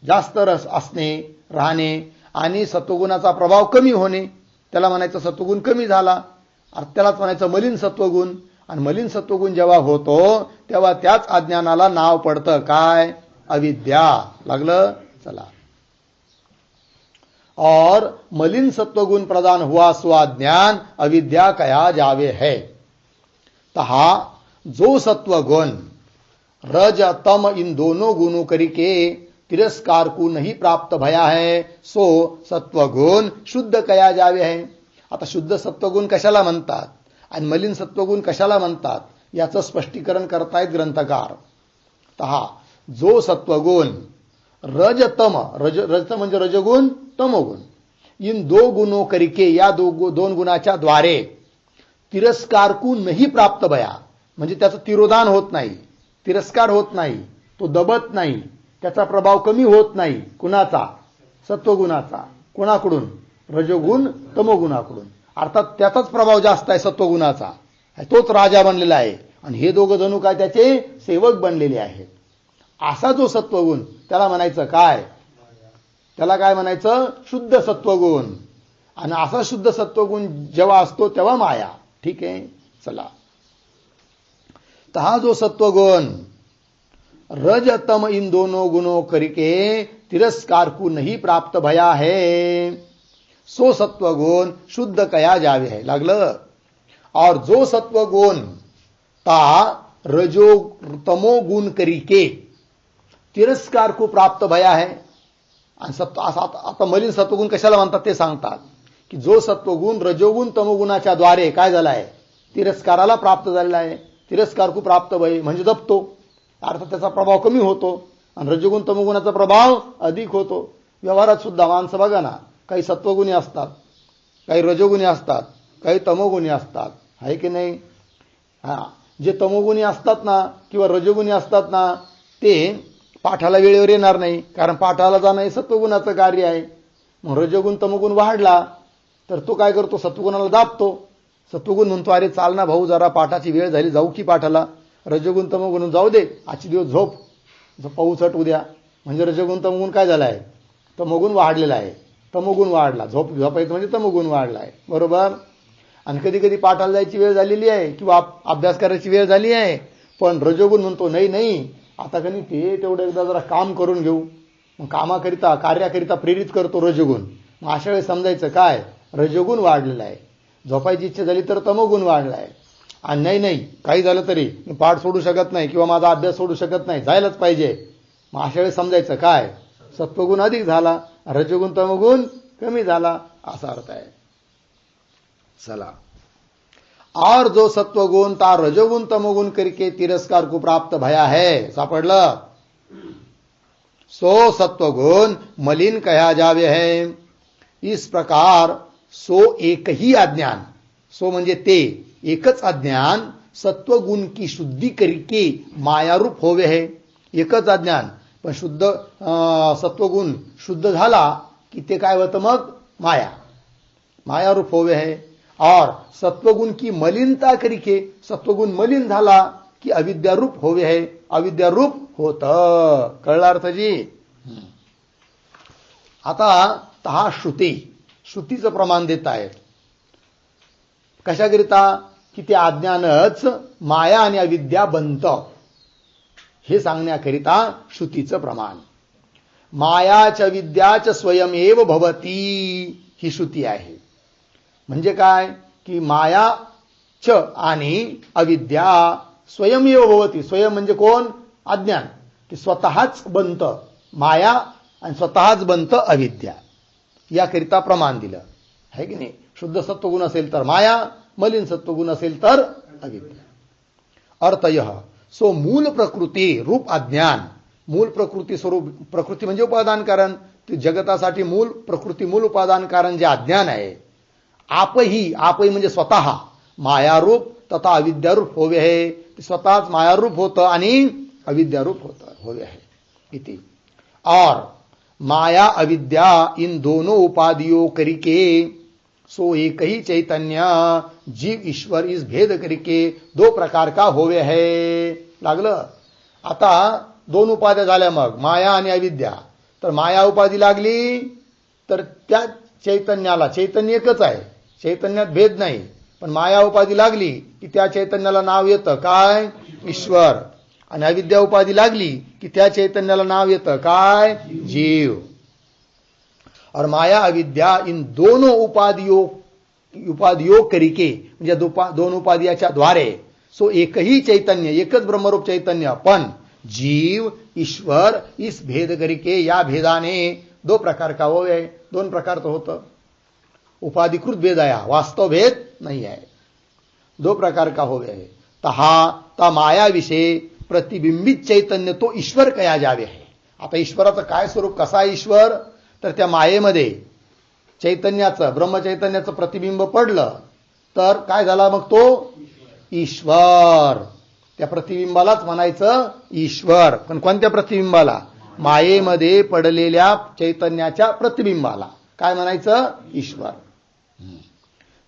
जास्त असणे, राहणे, आणि सत्वगुणाचा प्रभाव कमी होणे, त्याला म्हणायचं सत्वगुण कमी झाला, त्यालाच म्हणायचं मलिन सत्वगुण. आणि मलिन सत्वगुण जेव्हा होतो तेव्हा त्याच अज्ञानाला नाव पडतं काय? अविद्या. लागलं? चला. और मलिन सत्वगुण प्रदान हुआ सो अज्ञान अविद्या कया जावे है। तहा जो सत्वगुण रज तम इन दोनों गुणों करके तिरस्कार को नहीं प्राप्त भया है सो सत्वगुण शुद्ध कया जावे है। आता शुद्ध सत्वगुण कशाला म्हणतात आणि मलिन सत्वगुण कशाला म्हणतात याचं स्पष्टीकरण करतायत ग्रंथकार। तहा जो सत्वगुण रजतम रजतम म्हणजे रजगुण तमोगुण इन दो गुणों करके या दोन गुणाच्या द्वारे तिरस्कार को नहीं प्राप्त भया म्हणजे त्याचं तिरोधान होत नाही, तिरस्कार होत नाही, तो दबत नाही, त्याचा प्रभाव कमी होत नाही। कुणाचा? सत्वगुणाचा। कोणाकडून? रजोगुण तमोगुणाकडून। अर्थात त्याचाच प्रभाव जास्त आहे सत्वगुणाचा, तोच राजा बनलेला आहे आणि हे दोघं जणू काय त्याचे सेवक बनलेले आहेत। असा जो सत्वगुण त्याला म्हणायचं काय? त्याला काय म्हणायचं? शुद्ध सत्वगुण। आणि असा शुद्ध सत्वगुण जेव्हा असतो तेव्हा माया। ठीक आहे, चला। तर हा जो सत्वगुण रज तम इन दोनों गुणों करके तिरस्कार को नहीं प्राप्त भया है सो सत्वगुण शुद्ध कया जावे है। लागलं? और जो सत्वगुण ता रजो तमो गुण करके तिरस्कार को प्राप्त भया है। आता मलिन सत्वगुण कशाला म्हणतात ते सांगतात की जो सत्वगुण रजोगुण तमोगुणाच्या द्वारे काय झाला आहे? तिरस्काराला प्राप्त झालेला आहे। तिरस्कार को प्राप्त भय म्हणजे जपतो, अर्थात त्याचा प्रभाव कमी होतो आणि रजोगुण तमोगुणाचा प्रभाव अधिक होतो। व्यवहारात सुद्धा माणसं बघा ना, काही सत्वगुणी असतात, काही रजोगुणी असतात, काही तमोगुणी असतात, आहे की नाही? जे तमोगुणी असतात ना किंवा रजोगुणी असतात ना ते पाठाला वेळेवर येणार नाही, कारण पाठाला जाणं हे सत्वगुणाचं कार्य आहे। मग रजोगुण तमोगुण वाढला तर तो काय करतो? सत्वगुणाला दाबतो। सत्वगुण म्हणतो अरे चाल ना भाऊ, जरा पाठाची वेळ झाली, जाऊ की पाठाला। रजोगुण तमोगुण जाऊ दे, आजची दिवस झोप, पाऊस उद्या, म्हणजे रजोगुण तमोगुण काय झाला आहे? तमोगुण वाढलेला आहे। तमोगुण वाढला, झोपायचं म्हणजे तमोगुण वाढला आहे, बरोबर? आणि कधी कधी पाठाला जायची वेळ झालेली आहे किंवा अभ्यास करायची वेळ झाली आहे, पण रजोगुण म्हणतो नाही नाही आता कधी ते तेवढं एकदा जरा काम करून घेऊ। मग कामाकरिता कार्याकरिता प्रेरित करतो रजोगुण। मग अशा वेळेस समजायचं काय? रजोगुण वाढलेला आहे। झोपायची इच्छा झाली तर तमोगुण वाढला आहे। आणि नाही नाही काही झालं तरी मी पाठ सोडू शकत नाही किंवा माझा अभ्यास सोडू शकत नाही, जायलाच पाहिजे। मग अशा वेळेस समजायचं काय? सत्वगुण अधिक झाला, रजोगुण तमोगुण कमी झाला, असा अर्थ आहे। चला। और जो सत्वगुण ता रजोगुण तमोगुण करके तिरस्कार को प्राप्त भया है, सापडलं? सो सत्वगुण मलिन कहा जावे है। इस प्रकार सो एक ही अज्ञान, सो म्हणजे ते एकच अज्ञान सत्वगुण की शुद्धि करके मायारूप होवे है। एकच अज्ञान, पण शुद्ध सत्वगुण शुद्ध झाला की ते काय होतं? मग माया, मायारूप होवे है। और सत्वगुण की मलिनता करके सत्वगुण मलिन झाला की अविद्यारूप होवे है, अविद्यारूप होतं। कळलं अर्थ जी? आता हा श्रुतीचं प्रमाण देत आहेत कशाकरिता? की ते अज्ञानच माया आणि अविद्या बनतं हे सांगण्याकरिता श्रुतीचं प्रमाण। मायाच विद्याच स्वयमेव भवती ही श्रुती आहे। म्हणजे काय? की माया च आणि अविद्या स्वयमेव भवती। स्वयं म्हणजे कोण? अज्ञान, ते स्वतःच बनतं माया आणि स्वतःच बनतं अविद्या, याकरिता प्रमाण दिलं आहे की नाही? शुद्ध सत्वगुण असेल तर माया, मलिन सत्वगुण असेल तर अविद्या। अर्थ यह सो मूल प्रकृती रूप अज्ञान, मूल प्रकृती स्वरूप, प्रकृती म्हणजे उपादान कारण, जगतासाठी मूल प्रकृती मूल उपादान कारण जे अज्ञान आहे, आपही म्हणजे स्वतः मायारूप तथा अविद्यारूप होवे है। स्वतःच मायारूप होतं आणि अविद्यारूप होवे है इति। और माया अविद्या इन दोनों उपाधियों करके सो एक ही चैतन्य जीव ईश्वर इस भेद करके दो प्रकार का होवे है। लागलं? आता दोन उपाध्या झाल्या, मग माया आणि अविद्या। तर माया उपाधी लागली तर त्या चैतन्याला, चैतन्य एकच आहे, चैतन्यात भेद नाही, पण माया उपाधी लागली की त्या चैतन्याला नाव येतं काय? ईश्वर। आणि अविद्या उपाधी लागली की त्या चैतन्याला नाव येतं काय? जीव। और माया अविद्या इन दोनों उपाधियों करिके म्हणजे दोन उपाधियाच्या द्वारे सो एकही चैतन्य, एकच ब्रह्मरूप चैतन्य, पण जीव ईश्वर इस भेद करिके, या भेदाने दो प्रकार का हो है, दोन प्रकार तो होतं. उपाधिकृत भेद आहे, वास्तव भेद नाही आहे. दो प्रकार का हो है. ता माया विषय प्रतिबिंबित चैतन्य तो ईश्वर कया जावे आहे. आता ईश्वराचं काय स्वरूप, कसा ईश्वर, तर त्या मायेमध्ये चैतन्याचं, ब्रह्मचैतन्याचं प्रतिबिंब पडलं तर काय झाला मग तो ईश्वर. त्या प्रतिबिंबालाच म्हणायचं ईश्वर. पण कोणत्या प्रतिबिंबाला? मायेमध्ये पडलेल्या चैतन्याच्या प्रतिबिंबाला काय म्हणायचं? ईश्वर.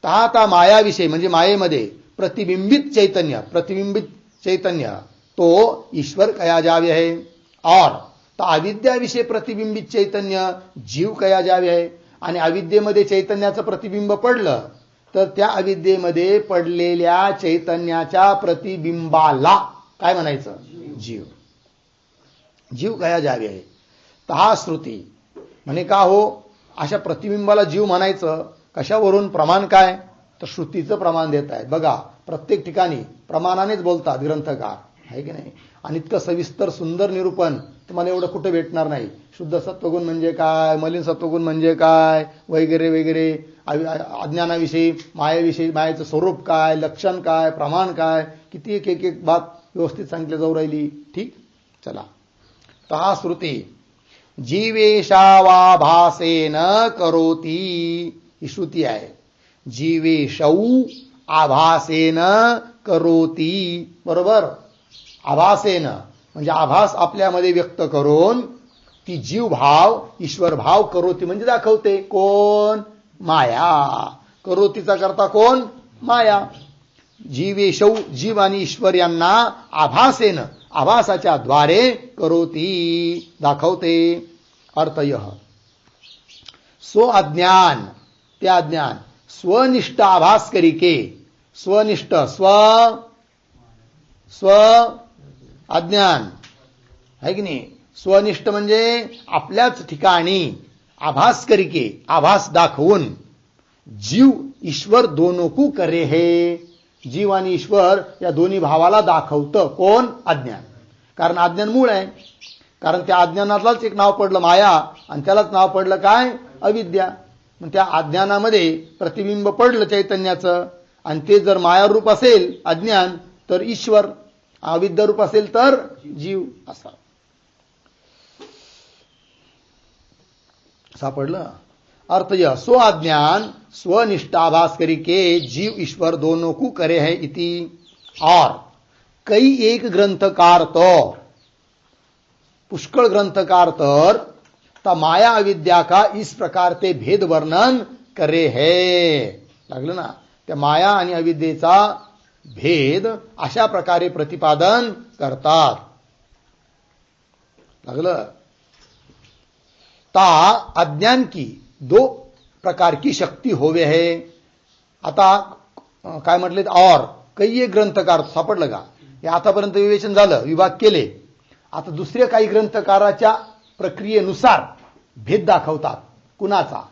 ता मायाविषयी म्हणजे मायेमध्ये प्रतिबिंबित चैतन्य तो ईश्वर कया जावे है. और अविद्या विषय प्रतिबिंबित चैतन्य जीव कया जावे है. आणि अविद्येमध्ये चैतन्याचं प्रतिबिंब पडलं तर त्या अविद्येमध्ये पडलेल्या चैतन्याच्या प्रतिबिंबाला काय म्हणायचं? जीव. जीव कया जावे आहे. हा श्रुती म्हणे का हो अशा प्रतिबिंबाला जीव म्हणायचं कशावरून? प्रमाण काय? तर श्रुतीचं प्रमाण देत आहे. बघा प्रत्येक ठिकाणी प्रमाणानेच बोलतात ग्रंथकार, आहे की नाही. आणि इतकं सविस्तर सुंदर निरूपण तुम्हाला एवढं कुठे भेटणार नाही. शुद्ध सत्वगुण म्हणजे काय, मलिन सत्वगुण म्हणजे काय, वगैरे वगैरे, अज्ञानाविषयी, मायेविषयी, मायेचं स्वरूप काय, लक्षण काय, प्रमाण काय, किती एक एक बात व्यवस्थित सांगितली जाऊ राहिली. ठीक, चला. ता श्रुती जीवेशावाभासेन करोती, ही श्रुती आहे. जीवेशौ आभासेन करोती, बरोबर. आभासेन म्हणजे आभास आपल्यामध्ये व्यक्त करून ती जीव भाव ईश्वर भाव करोती म्हणजे दाखवते. कोण? माया. करोतीचा करता कोण? माया. जीवेशौ जीव आणि ईश्वर यांना आभासेन आभासाच्या द्वारे करोती दाखवते. अर्थयः सो अज्ञान, ते अज्ञान स्वनिष्ठ आभास करिके, स्वनिष्ठ स्व अज्ञान आहे की नाही. स्वनिष्ठ म्हणजे आपल्याच ठिकाणी आभास करिके, आभास दाखवून जीव ईश्वर दोनों को करे है. जीव आणि ईश्वर या दोन्ही भावाला दाखवतं. कोण? अज्ञान. कारण अज्ञान मूळ आहे. कारण त्या अज्ञानालाच एक नाव पडलं माया आणि त्यालाच नाव पडलं काय? अविद्या. मग त्या अज्ञानामध्ये प्रतिबिंब पडलं चैतन्याचं आणि ते जर मायारूप असेल अज्ञान तर ईश्वर, अविद्या रूप असेल तर जीव. असा सापडलं. अर्थ यह सो अज्ञान स्वनिष्ठाभास करिके जीव ईश्वर दोनों को करे है इति. और कई एक ग्रंथकार तो, पुष्कळ ग्रंथकार तर माया अविद्या का इस प्रकार ते भेद वर्णन करे है. लागलं ना. त्या माया आणि अविद्येचा भेद अशा प्रकारे प्रतिपादन करतात. लागलं. ता अज्ञान की दो प्रकार की शक्ती होवे है. आता काय म्हटले? और काही एक ग्रंथकार सापडलं का? हे आतापर्यंत विवेचन झालं, विभाग केले. आता दुसरे काही ग्रंथकाराच्या प्रक्रियेनुसार भेद दाखवतात. कुणाचा?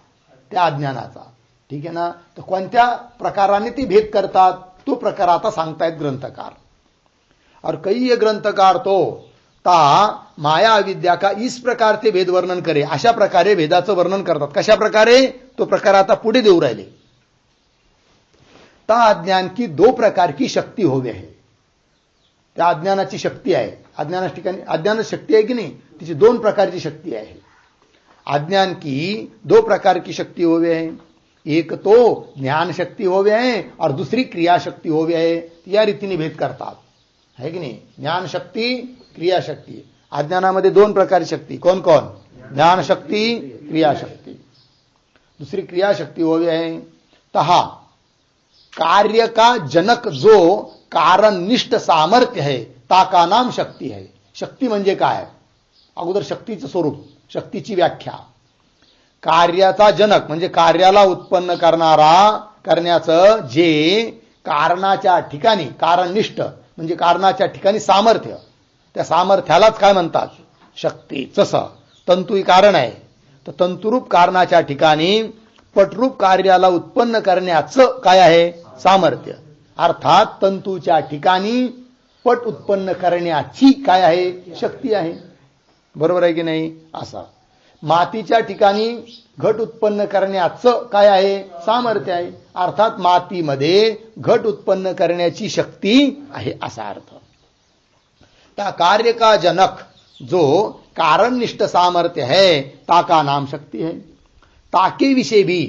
त्या अज्ञानाचा. ठीक आहे ना. तर कोणत्या प्रकाराने ते भेद करतात तो प्रकार आता सांगतायत ग्रंथकार. और कई ये ग्रंथकार तो ता माया अविद्या का इस प्रकार ते भेद वर्णन करे, अशा प्रकारे भेदाचं वर्णन करतात. कशा प्रकारे? तो प्रकार आता पुढे देऊ राहिले. ता अज्ञान की दो प्रकार की शक्ती होवे है. त्या अज्ञानाची शक्ती आहे. अज्ञानाच्या ठिकाणी अज्ञानाची शक्ती आहे की नाही, तिची दोन प्रकारची शक्ती आहे. अज्ञान की दो प्रकार की शक्ती होवे है. एक तो ज्ञान शक्ती होवे है और दूसरी क्रिया शक्ती होवे है. या रीतीने भेद करतात, है की नाही. ज्ञान शक्ती, क्रिया शक्ती. अज्ञानामध्ये दोन प्रकारची शक्ती. कोण कोण? ज्ञान शक्ती, क्रिया शक्ती. दूसरी क्रिया शक्ती होवे है. तहा कार्य का जनक जो कारणनिष्ठ सामर्थ्य है ताका नाम शक्ती है. शक्ती म्हणजे काय? अगोदर शक्तीचं स्वरूप, शक्तीची व्याख्या. कार्याचा जनक म्हणजे कार्याला उत्पन्न करण्याचं जे कारणाच्या ठिकाणी, कारणनिष्ठ म्हणजे कारणाच्या ठिकाणी सामर्थ्य, त्या सामर्थ्यालाच काय म्हणतात? शक्ती. तसं तंतू कारण आहे, तर तंतुरूप कारणाच्या ठिकाणी पटरूप कार्याला उत्पन्न करण्याचं काय आहे? सामर्थ्य. अर्थात तंतूच्या ठिकाणी पट उत्पन्न करण्याची काय आहे? शक्ती आहे. बरोबर आहे की नाही? असा मातीच्या ठिकाणी घट उत्पन्न करण्याचं काय आहे? सामर्थ्य आहे. अर्थात मातीमध्ये घट उत्पन्न करण्याची शक्ती आहे असा अर्थ. त्या कार्य का जनक जो कारणनिष्ठ सामर्थ्य है ताका नाम शक्ति है. ताके विषय भी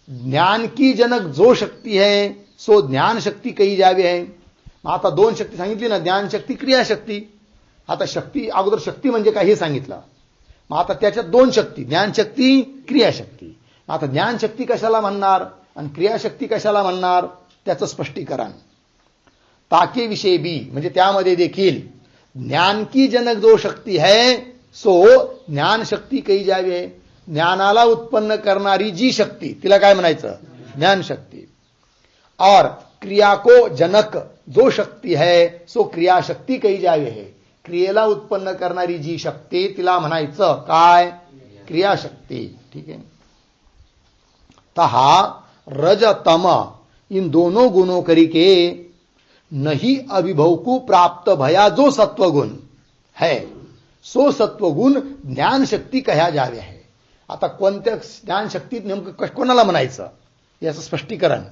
ज्ञान की जनक जो शक्ती है सो ज्ञान शक्ती कही जावे है. आता दोन शक्ती सांगितली ना, ज्ञान शक्ती, क्रियाशक्ती. आता शक्ती अगोदर शक्ती म्हणजे काय हे सांगितलं. मग आता त्याच्यात दोन शक्ती, ज्ञानशक्ती, क्रियाशक्ती. आता ज्ञानशक्ती कशाला म्हणणार आणि क्रियाशक्ती कशाला म्हणणार त्याचं स्पष्टीकरण. ताके विषय बी म्हणजे त्यामध्ये देखील ज्ञान की जनक जो शक्ती है सो ज्ञान शक्ती कही जावे है. ज्ञानाला उत्पन्न करणारी जी शक्ती तिला काय म्हणायचं? ज्ञान शक्ती. और क्रिया को जनक जो शक्ती है सो क्रिया शक्ती कही जावे है. क्रियेला उत्पन्न करणारी जी शक्ती तिला म्हणायचं काय? क्रियाशक्ती. ठीक है. तहा रज तम इन दोनों गुणों करके नहीं अभिभव को प्राप्त भया जो सत्वगुण है सो सत्वगुण ज्ञान शक्ती कहा जावे है. आता कोणत्या ज्ञान शक्तीत नेमकं कोणाला म्हणायचं याचं स्पष्टीकरण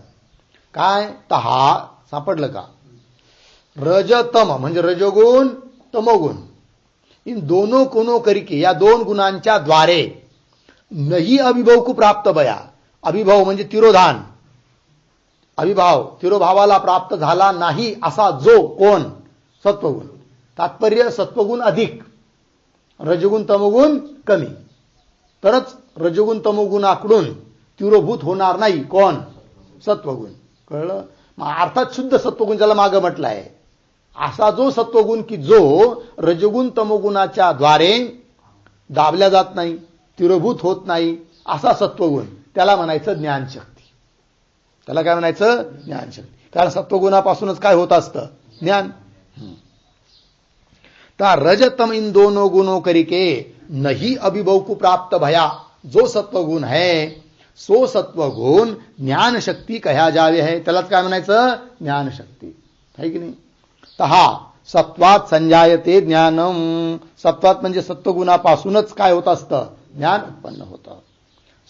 काय? तहा सापडलं का? रजतम म्हणजे रजोगुण, तमोगुण. इन दोनों गुणों करके या दोन गुणांच्या द्वारे नहीं अभिभव को प्राप्त भया. अभिभव म्हणजे तिरोधान, अभिभाव, तिरोभावाला प्राप्त झाला नाही असा जो कोण? सत्वगुण. तात्पर्य सत्वगुण अधिक, रजगुण तमोगुण कमी. तरच रजगुण तमोगुणाकडून तिरोभूत होणार नाही कोण? सत्वगुण. कळलं? अर्थात शुद्ध सत्वगुण ज्याला मागे म्हटलं आहे असा जो सत्वगुण की जो रजगुण तमोगुणाच्या द्वारे दाबल्या जात नाही, तिरोभूत होत नाही असा सत्वगुण त्याला म्हणायचं ज्ञानशक्ती. त्याला काय म्हणायचं? ज्ञानशक्ती. कारण सत्वगुणापासूनच काय होत असतं? ज्ञान. तर रजतम इन दोनों गुणों करके नहीं अभिभव को प्राप्त भया जो सत्वगुण है सो सत्वगुण ज्ञान शक्ती कहा जावे है. त्यालाच काय म्हणायचं? ज्ञान शक्ती. है की नाही? तहा सत्वात संजायते ज्ञानम. सत्वात म्हणजे सत्वगुणापासूनच काय होत असतं? ज्ञान उत्पन्न होतं.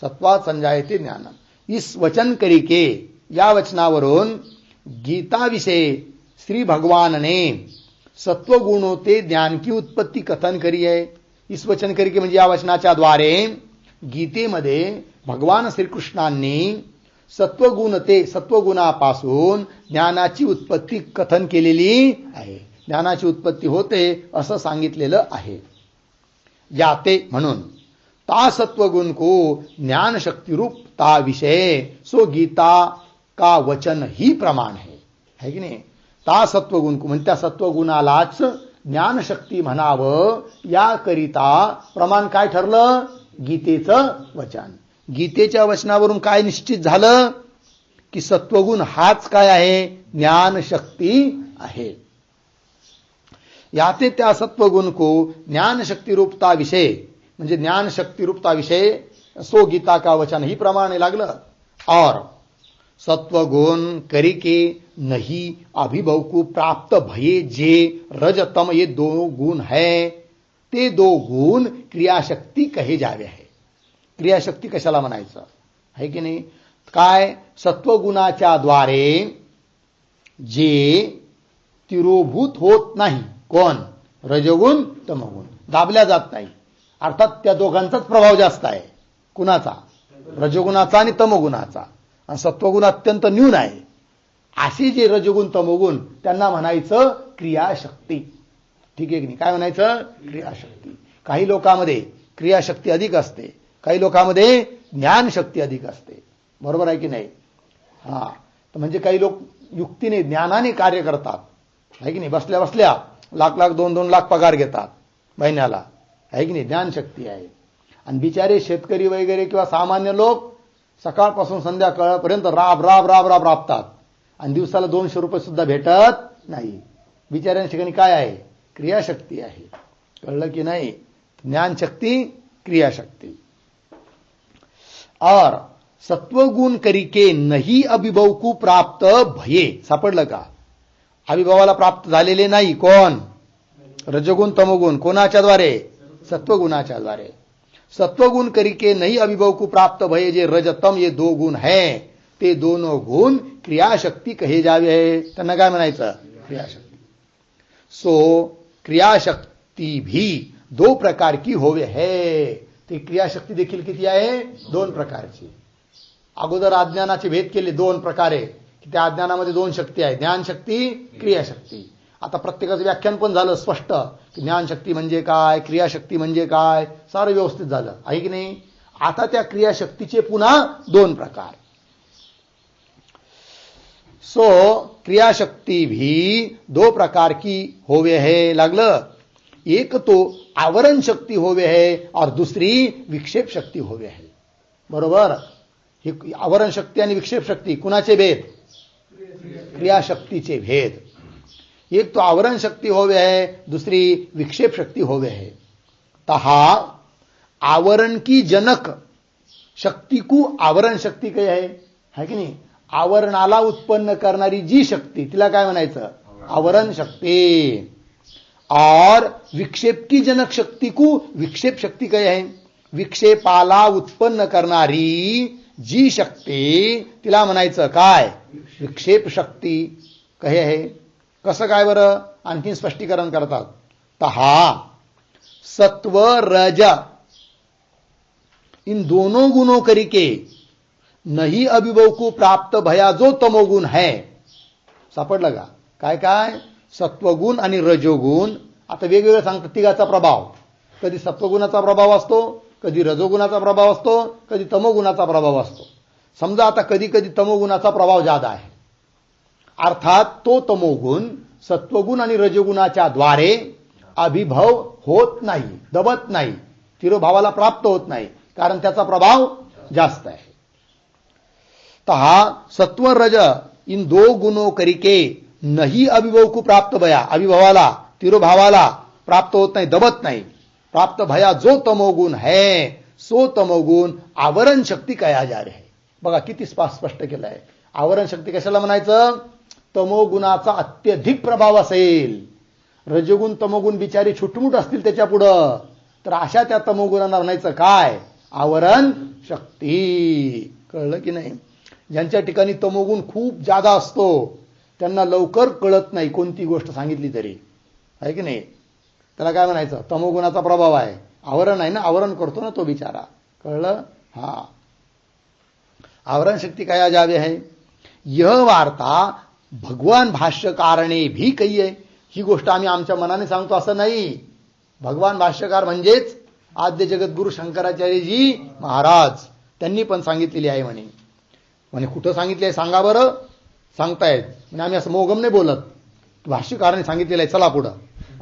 सत्वात संजायते ज्ञानम. इस वचन करिके या वचनावरून गीता विषय श्री भगवान ने सत्वगुणों ते ज्ञान की उत्पत्ती कथन करी है. इस वचन करिके म्हणजे या वचनाच्या द्वारे गीतेमध्ये भगवान श्रीकृष्णांनी सत्वगुण ते सत्वगुणापासून ज्ञानाची उत्पत्ती कथन केलेली आहे. ज्ञानाची उत्पत्ती होते असं सांगितलेलं आहे. याते म्हणून ता सत्वगुण को ज्ञान शक्ति रूप ता विषय सो गीता का वचन ही प्रमाण है की नाही? ता सत्वगुण को म्हणजे त्या सत्वगुणालाच ज्ञानशक्ती म्हणावं याकरिता प्रमाण काय ठरलं? गीतेचं वचन. गीतेच्या वचनावरून काय निश्चित झालं की सत्वगुण हाच काय आहे? ज्ञानशक्ती आहे. याते त्या सत्वगुण को ज्ञान शक्ति रूपता विषय म्हणजे ज्ञान शक्ति रूपता विषय सो गीता का वचन ही प्रमाण लागलं. और सत्वगुण करिके नहीं अभिभव को प्राप्त भये जे रजतम ये दो गुण है ते दो गुण क्रियाशक्ती कहे जावे है. क्रियाशक्ती कशाला म्हणायचं आहे की नाही? काय? सत्वगुणाच्या द्वारे जे तिरोभूत होत नाही कोण? रजोगुण तमोगुण. दाबल्या जात नाही. अर्थात त्या दोघांचाच प्रभाव जास्त आहे. कुणाचा? रजोगुणाचा आणि तमोगुणाचा. आणि सत्वगुण अत्यंत न्यून आहे. असे जे रजोगुण तमोगुण त्यांना म्हणायचं क्रियाशक्ती. ठीक आहे की नाही? काय म्हणायचं? क्रियाशक्ती. काही लोकांमध्ये क्रियाशक्ती अधिक असते, काही लोकांमध्ये ज्ञानशक्ती अधिक असते. बरोबर आहे की नाही? हा. तर म्हणजे काही लोक युक्तीने ज्ञानाने कार्य करतात आहे की नाही? बसल्या बसल्या लाख लाख 2-2 लाख पगार घेतात महिन्याला आहे की नाही? ज्ञानशक्ती आहे. आणि बिचारे शेतकरी वगैरे किंवा सामान्य लोक सकाळपासून संध्याकाळपर्यंत राब राब राब राब राबतात आणि दिवसाला 200 रुपये सुद्धा भेटत नाही. बिचाऱ्यांच्या ठिकाणी काय आहे? क्रियाशक्ती आहे. कळलं की नाही? ज्ञानशक्ती क्रिया शक्ति। और सत्वगुण करिके नहीं अभिभव को प्राप्त भये, सापडलं का? अभिभवाला प्राप्त झालेले नाही कोण? रजगुण तमोगुण. कोणाच्या द्वारे? सत्वगुणाच्या द्वारे. सत्वगुण करिके नहीं अभिभव को प्राप्त भये, जे रजतम ये दो गुण है ते दोनों गुण क्रियाशक्ती कहे जावे है. त्यांना काय म्हणायचं? क्रियाशक्ती. सो क्रियाशक्ती भी दो प्रकार की होवे है. ती क्रियाशक्ती देखील किती आहे? दोन प्रकारची. अगोदर अज्ञानाचे भेद केले दोन प्रकारे, की त्या अज्ञानामध्ये दोन शक्ती आहे, ज्ञानशक्ती, क्रियाशक्ती. आता प्रत्येकाचं व्याख्यान पण झालं स्पष्ट, की ज्ञानशक्ती म्हणजे काय, क्रियाशक्ती म्हणजे काय, सारं व्यवस्थित झालं आहे की नाही. आता त्या क्रियाशक्तीचे पुन्हा दोन प्रकार. सो क्रियाशक्ती भी दो प्रकार की होवे है. लागलं? एक तो आवरण शक्ती होवे है और दूसरी विक्षेप शक्ती होवे है. बरोबर? ही आवरण शक्ती आणि विक्षेप शक्ती कुणाचे भेद? क्रियाशक्तीचे भेद. एक तो आवरण शक्ती होवे है, दूसरी विक्षेप शक्ती होवे है. तहा आवरण की जनक शक्ती को आवरण शक्ती काय आहे की नाही? आवरणाला उत्पन्न करणारी जी शक्ती तिला काय म्हणायचं? आवरण शक्ती. और विक्षेप की जनक शक्ती को विक्षेप शक्ती काय आहे? विक्षेपाला उत्पन्न करणारी जी शक्ती तिला म्हणायचं काय? विक्षेप शक्ती कहे आहे. कसं काय बरं? आणखी स्पष्टीकरण करतात. तहा सत्व रज इन दोनों गुणों करिके नहीं अभिभव को प्राप्त भया जो तमोगुण है. सापडलं का? काय काय? सत्वगुण आणि रजोगुण. आता वेगवेगळं सांगतात तिघाचा प्रभाव. कधी सत्वगुणाचा प्रभाव असतो, कधी रजोगुणाचा प्रभाव असतो, कधी तमोगुणाचा प्रभाव असतो. समजा आता कधी कधी तमोगुणाचा प्रभाव जादा आहे, अर्थात तो तमोगुण सत्वगुण आणि रजोगुणाच्या द्वारे अभिभव होत नाही, दबत नाही, तिरोभावाला प्राप्त होत नाही, कारण त्याचा प्रभाव जास्त आहे. तहा सत्व रज इन दो गुणों करिके नहीं अभिभव को प्राप्त भया, अभिभवाला तिरोभावाला प्राप्त होत नाही, दबत नाही. प्राप्त भया जो तमोगुण है सो तमोगुण आवरण शक्ती कया जा रहे. बघा किती स्पष्ट केलं आहे. आवरण शक्ती कशाला म्हणायचं? तमोगुणाचा अत्यधिक प्रभाव असेल, रजोगुण तमोगुण बिचारी छुटमुट असतील त्याच्या पुढं, तर अशा त्या तमोगुणांना म्हणायचं काय? आवरण शक्ती. कळलं की नाही? ज्यांच्या ठिकाणी तमोगुण खूप जादा असतो त्यांना लवकर कळत नाही कोणती गोष्ट सांगितली तरी, आहे की नाही? त्याला काय म्हणायचं? तमोगुणाचा प्रभाव आहे, आवरण आहे ना, आवरण करतो ना तो बिचारा. कळलं? हा, आवरण शक्ती कया जावे है. यह वार्ता भगवान भाष्यकारणे भी कही आहे. ही गोष्ट आम्ही आमच्या मनाने सांगतो असं नाही. भगवान भाष्यकार म्हणजेच आद्य जगद्गुरु शंकराचार्यजी महाराज त्यांनी पण सांगितलेली आहे म्हणे. म्हणे कुठं सांगितले आहे सांगा बरं? सांगतायत म्हणजे आम्ही असं मोगम नाही बोलत, भाष्यकाराने सांगितलेलं आहे, चला पुढं.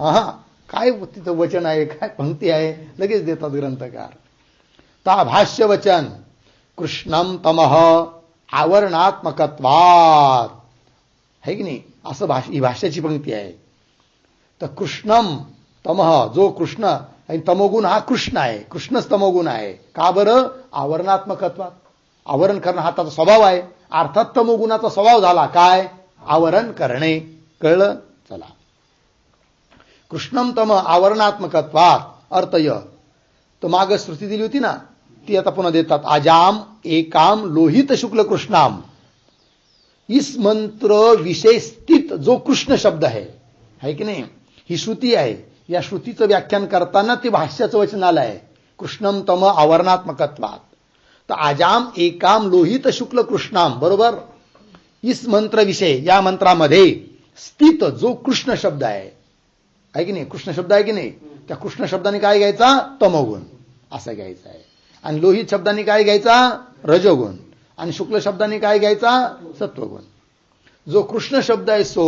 हा, काय तिथं वचन आहे, काय पंक्ती आहे, लगेच देतात ग्रंथकार. ता भाष्य वचन कृष्णम तमः आवरणात्मकत्वात्, है की नाही? असं ही भाष्याची पंक्ती आहे. तर कृष्णम तमः, जो कृष्ण आणि तमोगुण हा कृष्ण आहे, कृष्णच तमोगुण आहे. का बरं? आवरणात्मकत्वात, आवरण करणं हा त्याचा स्वभाव आहे. अर्थात तमोगुणाचा स्वभाव झाला काय? आवरण करणे. कळलं? चला. कृष्णम तम आवरणात्मकत्वात अर्थय. तर माग श्रुती दिली होती ना, ती आता पुन्हा देतात. आजाम एकाम लोहित शुक्ल कृष्णाम. इस मंत्र विषय स्थित जो कृष्ण शब्द आहे की नाही, ही श्रुती आहे. या श्रुतीचं व्याख्यान करताना ते भाष्याचं वचन आलं आहे, कृष्णम तम आवरणात्मकत्वात. तर आजाम एकाम लोहित शुक्ल कृष्णाम, बरोबर. इस मंत्र विषय, या मंत्रामध्ये स्थित जो कृष्ण शब्द आहे की नाही, कृष्ण शब्द आहे की नाही, त्या कृष्ण शब्दाने काय घ्यायचा? तमोगुण असं घ्यायचं आहे. आणि लोहित शब्दाने काय घ्यायचा? रजोगुण. आणि शुक्ल शब्दाने काय घ्यायचा? सत्वगुण. जो कृष्ण शब्द आहे सो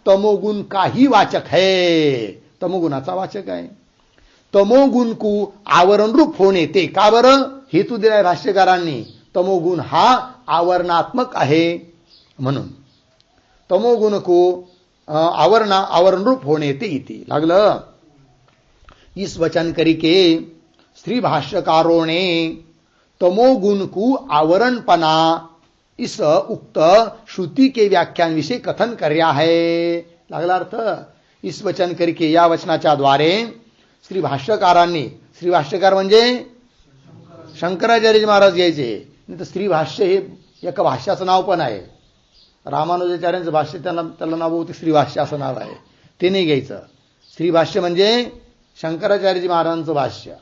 तमोगुण काही वाचक है, तमोगुणाचा वाचक आहे. तमोगुण को आवरण रूप होणे ते. का बरं? हेतू दिलाय भाष्यकारांनी, तमोगुण हा आवरणात्मक आहे म्हणून. तमोगुण को आवरण रूप होणे ते इति. लागलं? इस वचन करिके श्री भाष्यकारों ने तमोगुण को आवरणपना इस उक्त श्रुति के व्याख्यान विषय कथन कर्या है. लागला अर्थ. इस वचन करके या वचनाच्या द्वारे श्री भाष्यकारांनी, श्री भाष्यकार म्हणजे शंकराचार्य महाराज घ्यायचे, नाही तर श्री भाष्य हे एक भाष्याचं नाव पण आहे. रामानुजाचार्यांचं भाष्य त्याला नाव होते श्री भाष्य असं नाव आहे, ते नाही घ्यायचं. श्री भाष्य म्हणजे शंकराचार्यजी महाराजांचं भाष्य.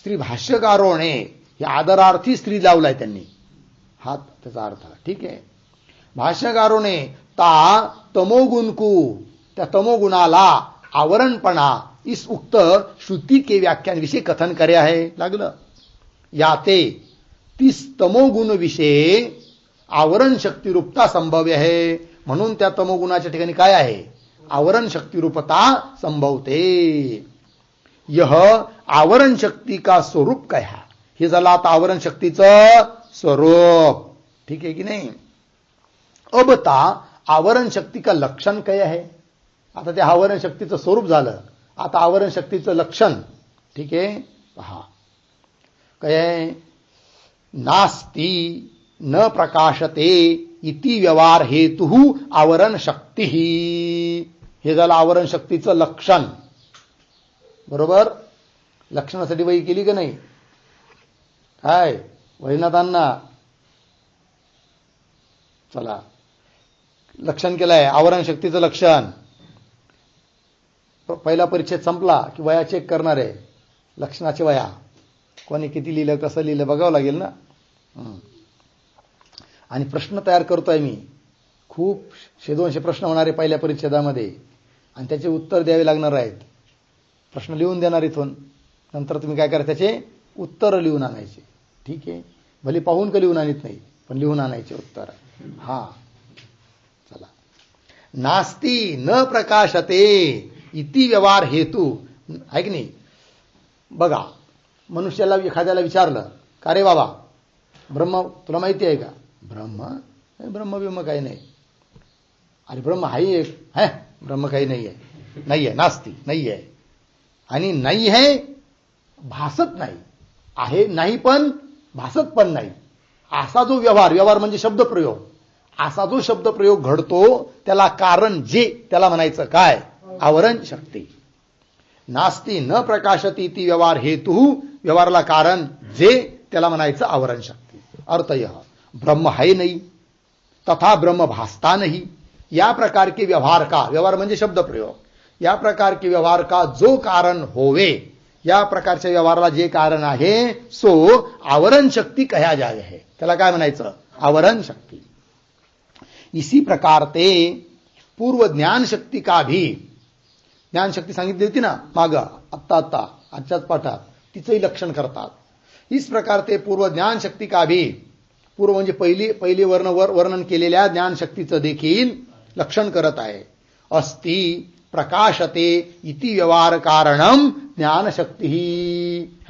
श्री भाष्यकारोने हे आदरार्थी स्त्री लावलाय त्यांनी, हा त्याचा अर्थ. ठीक आहे. भाष्यकारोने ता तमोगुण को, त्या तमोगुणाला आवरणपणा इस उक्त श्रुति के व्याख्यान विषय कथन करे आहे. लागलं. याते तीस तमोगुण विषय आवरण शक्तिरूपता संभव्य आहे. म्हणून त्या तमोगुणाच्या ठिकाणी काय आहे? आवरण शक्तिरूपता संभवते. यह आवरण शक्ती का स्वरूप काय हा, हे झालं आता आवरण शक्तीचं स्वरूप. ठीक आहे की नाही. अब ता आवरण शक्ती का लक्षण काय आहे. आता ते आवरण शक्तीचं स्वरूप झालं, आता आवरण शक्तीचं लक्षण. ठीक आहे. पहा काय आहे. नास्ति न प्रकाशते इति व्यवहार हेतु आवरण शक्ती, हे झालं आवरण शक्तीचं लक्षण. बरोबर. लक्षणासाठी वही केली का नाही. काय वैनाथांना चला लक्षण केलंय, आवरण शक्तीचं लक्षण. पहिला परिच्छेद संपला की वया चेक करणार आहे. लक्षणाचे वया कोणी किती लिहिलं, कसं लिहिलं बघावं लागेल ना. आणि प्रश्न तयार करतोय मी. खूप 100-200 प्रश्न होणार आहे पहिल्या परिच्छेदामध्ये, आणि त्याचे उत्तर द्यावे लागणार आहेत. प्रश्न लिहून देणार इथून, नंतर तुम्ही काय करा, त्याचे उत्तर लिहून आणायचे. ठीक आहे. भले पाहून का लिहून आणत नाही, पण लिहून आणायचे उत्तर. हा चला. नास्ति न प्रकाशते इति व्यवहार हेतू, आहे की नाही. बघा, मनुष्याला एखाद्याला विचारलं, का रे बाबा ब्रह्म तुला माहिती आहे का. ब्रह्म काही नाही. अरे ब्रह्म आहे एक है, ब्रह्म काही नाही आहे, नास्ति नाही आहे. आणि नाही आहे भासत नाही, आहे नाही पण भासत पण नाही, असा जो व्यवहार म्हणजे शब्दप्रयोग, असा जो शब्दप्रयोग घडतो त्याला कारण जे, त्याला म्हणायचं काय, आवरण शक्ती. नास्ति न प्रकाशती ती व्यवहार हेतु, व्यवहारला कारण जे, त्याला म्हणायचं आवरण शक्ती. अर्थ यह ब्रह्म है नहीं तथा ब्रह्म भासता नहीं. या प्रकार के व्यवहार का, व्यवहार म्हणजे शब्दप्रयोग, या प्रकार के व्यवहार का जो कारण होवे, या प्रकारच्या व्यवहाराला जे कारण आहे सो आवरण शक्ती कहा जावे है, त्याला काय म्हणायचं, आवरण शक्ती. इसी प्रकार ते पूर्व ज्ञान शक्ती का भी, ज्ञान शक्ती सांगितली होती ना माग, आत्ता आजच्याच पाठात, तिचंही लक्षण करतात. इस प्रकार ते पूर्व ज्ञान शक्ती का भी, पूर्व म्हणजे पहिली वर्णन केलेल्या ज्ञान शक्तीचं देखील लक्षण करत आहे. अस्ति प्रकाशते इति व्यवहार कारणम ज्ञान शक्ती,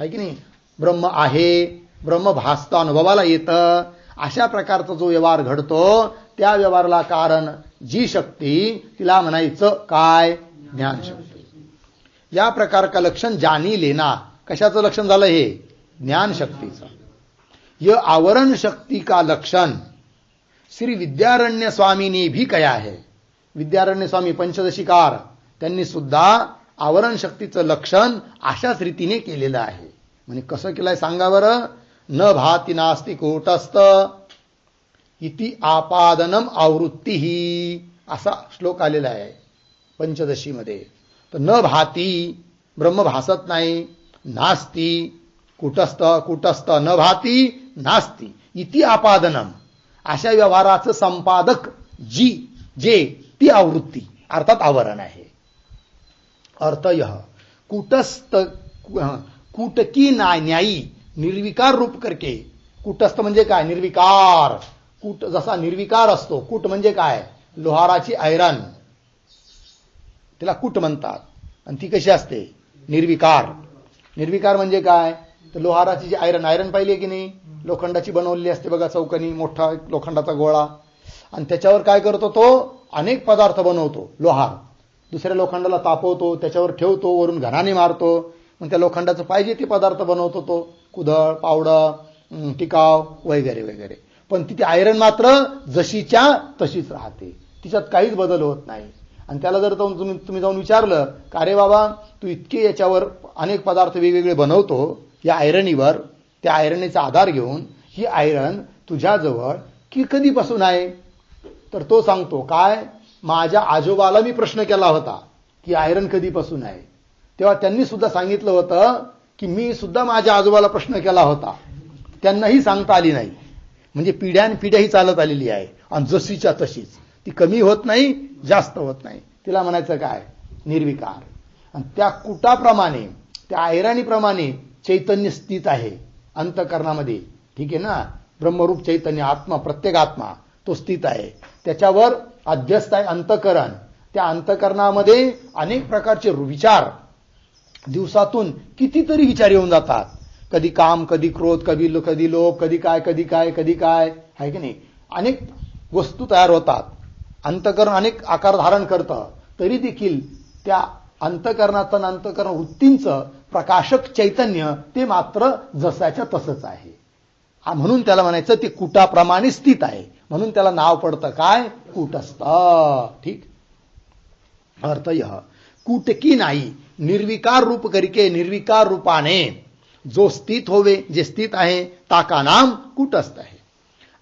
है की नाही. ब्रह्म आहे, ब्रह्म भासतं, अनुभवाला येतं, अशा प्रकारचा जो व्यवहार घडतो त्या व्यवहाराला कारण जी शक्ती, तिला म्हणायचं काय, ज्ञान शक्ती. या प्रकार का लक्षण जानी लेना, कशाचं लक्षण झालं हे, ज्ञान शक्तीचं. यह आवरण शक्ती का लक्षण श्री विद्यारण्य स्वामी ने भी कया है. विद्यारण्य स्वामी पंचदशीकार त्यांनी सुद्धा आवरण शक्तीचं लक्षण अशाच रीतीने केलेलं आहे. म्हणजे कसं केलंय सांगा बरं. न भाति नास्ति कूटस्थ इति आपादनम आवृत्ती, असा श्लोक आलेला आहे पंचदशीमध्ये. तर न भाति ब्रह्म भासत नाही, नास्ति कुटस्थ न भाति नास्ति इति आपादनम, अशा व्यवहाराचं संपादक जे ती आवृत्ती अर्थात आवरण आहे. अर्थ यह कूटस्थ कूटकी न्यायी निर्विकार रूप करके, कूटस्थ म्हणजे काय, निर्विकार. कूट जसा निर्विकार असतो, कूट म्हणजे काय, लोहाराची आयरन, तिला कूट म्हणतात. आणि ती कशी असते, निर्विकार. निर्विकार म्हणजे काय, तर लोहाराची जी आयरन पाहिली की नाही, लोखंडाची बनवलेली असते बघा, चौकनी मोठा लोखंडाचा गोळा, आणि त्याच्यावर काय करतो तो, अनेक पदार्थ बनवतो. लोहार दुसऱ्या लोखंडाला तापवतो, त्याच्यावर ठेवतो, वरून घराने मारतो, मग त्या लोखंडाचं पाहिजे ते पदार्थ बनवतो तो, कुदळ, पावडं, टिकाव वगैरे वगैरे. पण ती आयरन मात्र जशीच्या तशीच राहते, तिच्यात काहीच बदल होत नाही. आणि त्याला जर तुम्ही जाऊन विचारलं का अरे बाबा तू इतके याच्यावर अनेक पदार्थ वेगवेगळे बनवतो या आयरनीवर, त्या आयरनीचा आधार घेऊन ही आयरन तुझ्याजवळ कधीपासून आहे, तर तो सांगतो काय, माझ्या आजोबाला मी प्रश्न केला होता की आयरन कधीपासून आहे, तेव्हा त्यांनी सुद्धा सांगितलं होतं की मी सुद्धा माझ्या आजोबाला प्रश्न केला होता, त्यांनाही सांगता आली नाही. म्हणजे पिढ्यानपिढ्या ही चालत आलेली आहे आणि जशीच्या तशीच, ती कमी होत नाही जास्त होत नाही. तिला म्हणायचं काय, निर्विकार. आणि त्या कुटाप्रमाणे, त्या आयराणीप्रमाणे चैतन्य स्थित आहे अंतःकरणामध्ये. ठीक आहे ना, ब्रह्मरूप चैतन्य आत्मा, प्रत्येक आत्मा तो स्थित आहे. त्याच्यावर अध्यस्त आहे अंतःकरण. त्या अंतःकरणामध्ये अनेक प्रकारचे विचार, दिवसातून कितीतरी विचार येऊन जातात. कधी काम, कधी क्रोध, कधी लोभ, कधी काय आहे की नाही. अनेक वस्तू तयार होतात, अंतःकरण अनेक आकार धारण करतं. तरी देखील त्या अंतःकरणाचं, अंतःकरण वृत्तींचं प्रकाशक चैतन्य ते मात्र जसाच्या तसंच आहे. म्हणून त्याला म्हणायचं ते कुटाप्रमाणे स्थित आहे, म्हणून त्याला नाव पडतं काय, कूटस्थ. ठीक. अर्थ यह कूट की नाही, निर्विकार रूप करके, निर्विकार रूपाने जो स्थित होवे, जे स्थित आहे ताका नाम कूटस्थ है.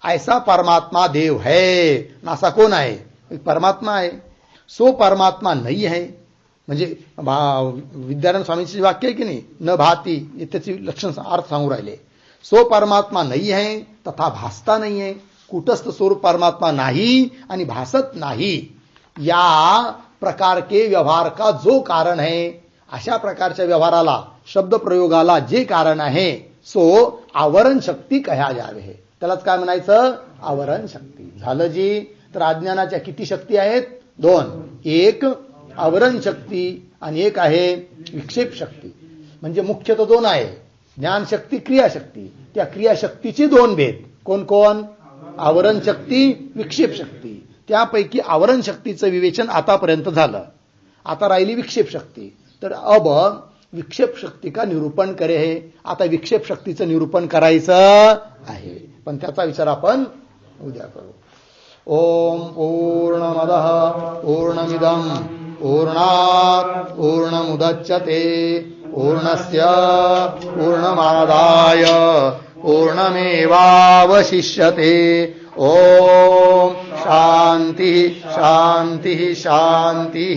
ऐसा परमात्मा देव है. असा कोण आहे, परमात्मा आहे. सो परमात्मा नाही आहे. म्हणजे विद्यारायण स्वामींचे वाक्य आहे की नाही, न भाती, त्याची लक्षण अर्थ सांगू राहिले. सो परमात्मा नाही आहे तथा भासता नाही आहे. कूटस्थ स्वरूप परमात्मा नाही आणि भासत नाही. या प्रकार के व्यवहार का जो कारण है, अशा प्रकारच्या व्यवहाराला, शब्द प्रयोगाला जे कारण आहे, सो आवरण शक्ती कहा जावे है. त्यालाच काय म्हणायचं, आवरण शक्ती. झालं जी. तर अज्ञानाच्या किती शक्ती आहेत, दोन. एक आवरण शक्ती आणि एक आहे विक्षेप शक्ती. म्हणजे मुख्य तो दोन आहे, ज्ञानशक्ती, क्रियाशक्ती. त्या क्रियाशक्तीचे दोन भेद. कोण कोण, आवरण शक्ती, विक्षेप शक्ती. त्यापैकी आवरण शक्तीचं विवेचन आतापर्यंत झालं. आता राहिली विक्षेप शक्ती. तर अब विक्षेप शक्ती का निरूपण करे है. आता विक्षेप शक्तीचं निरूपण करायचं आहे, पण त्याचा विचार आपण उद्या करू. ओम पूर्णमदः पूर्णमिदं पूर्णात् पूर्णमुदच्यते पूर्णस्य पूर्णमादाय पूर्णमेवावशिष्यते. ओम शांति शांति शांति.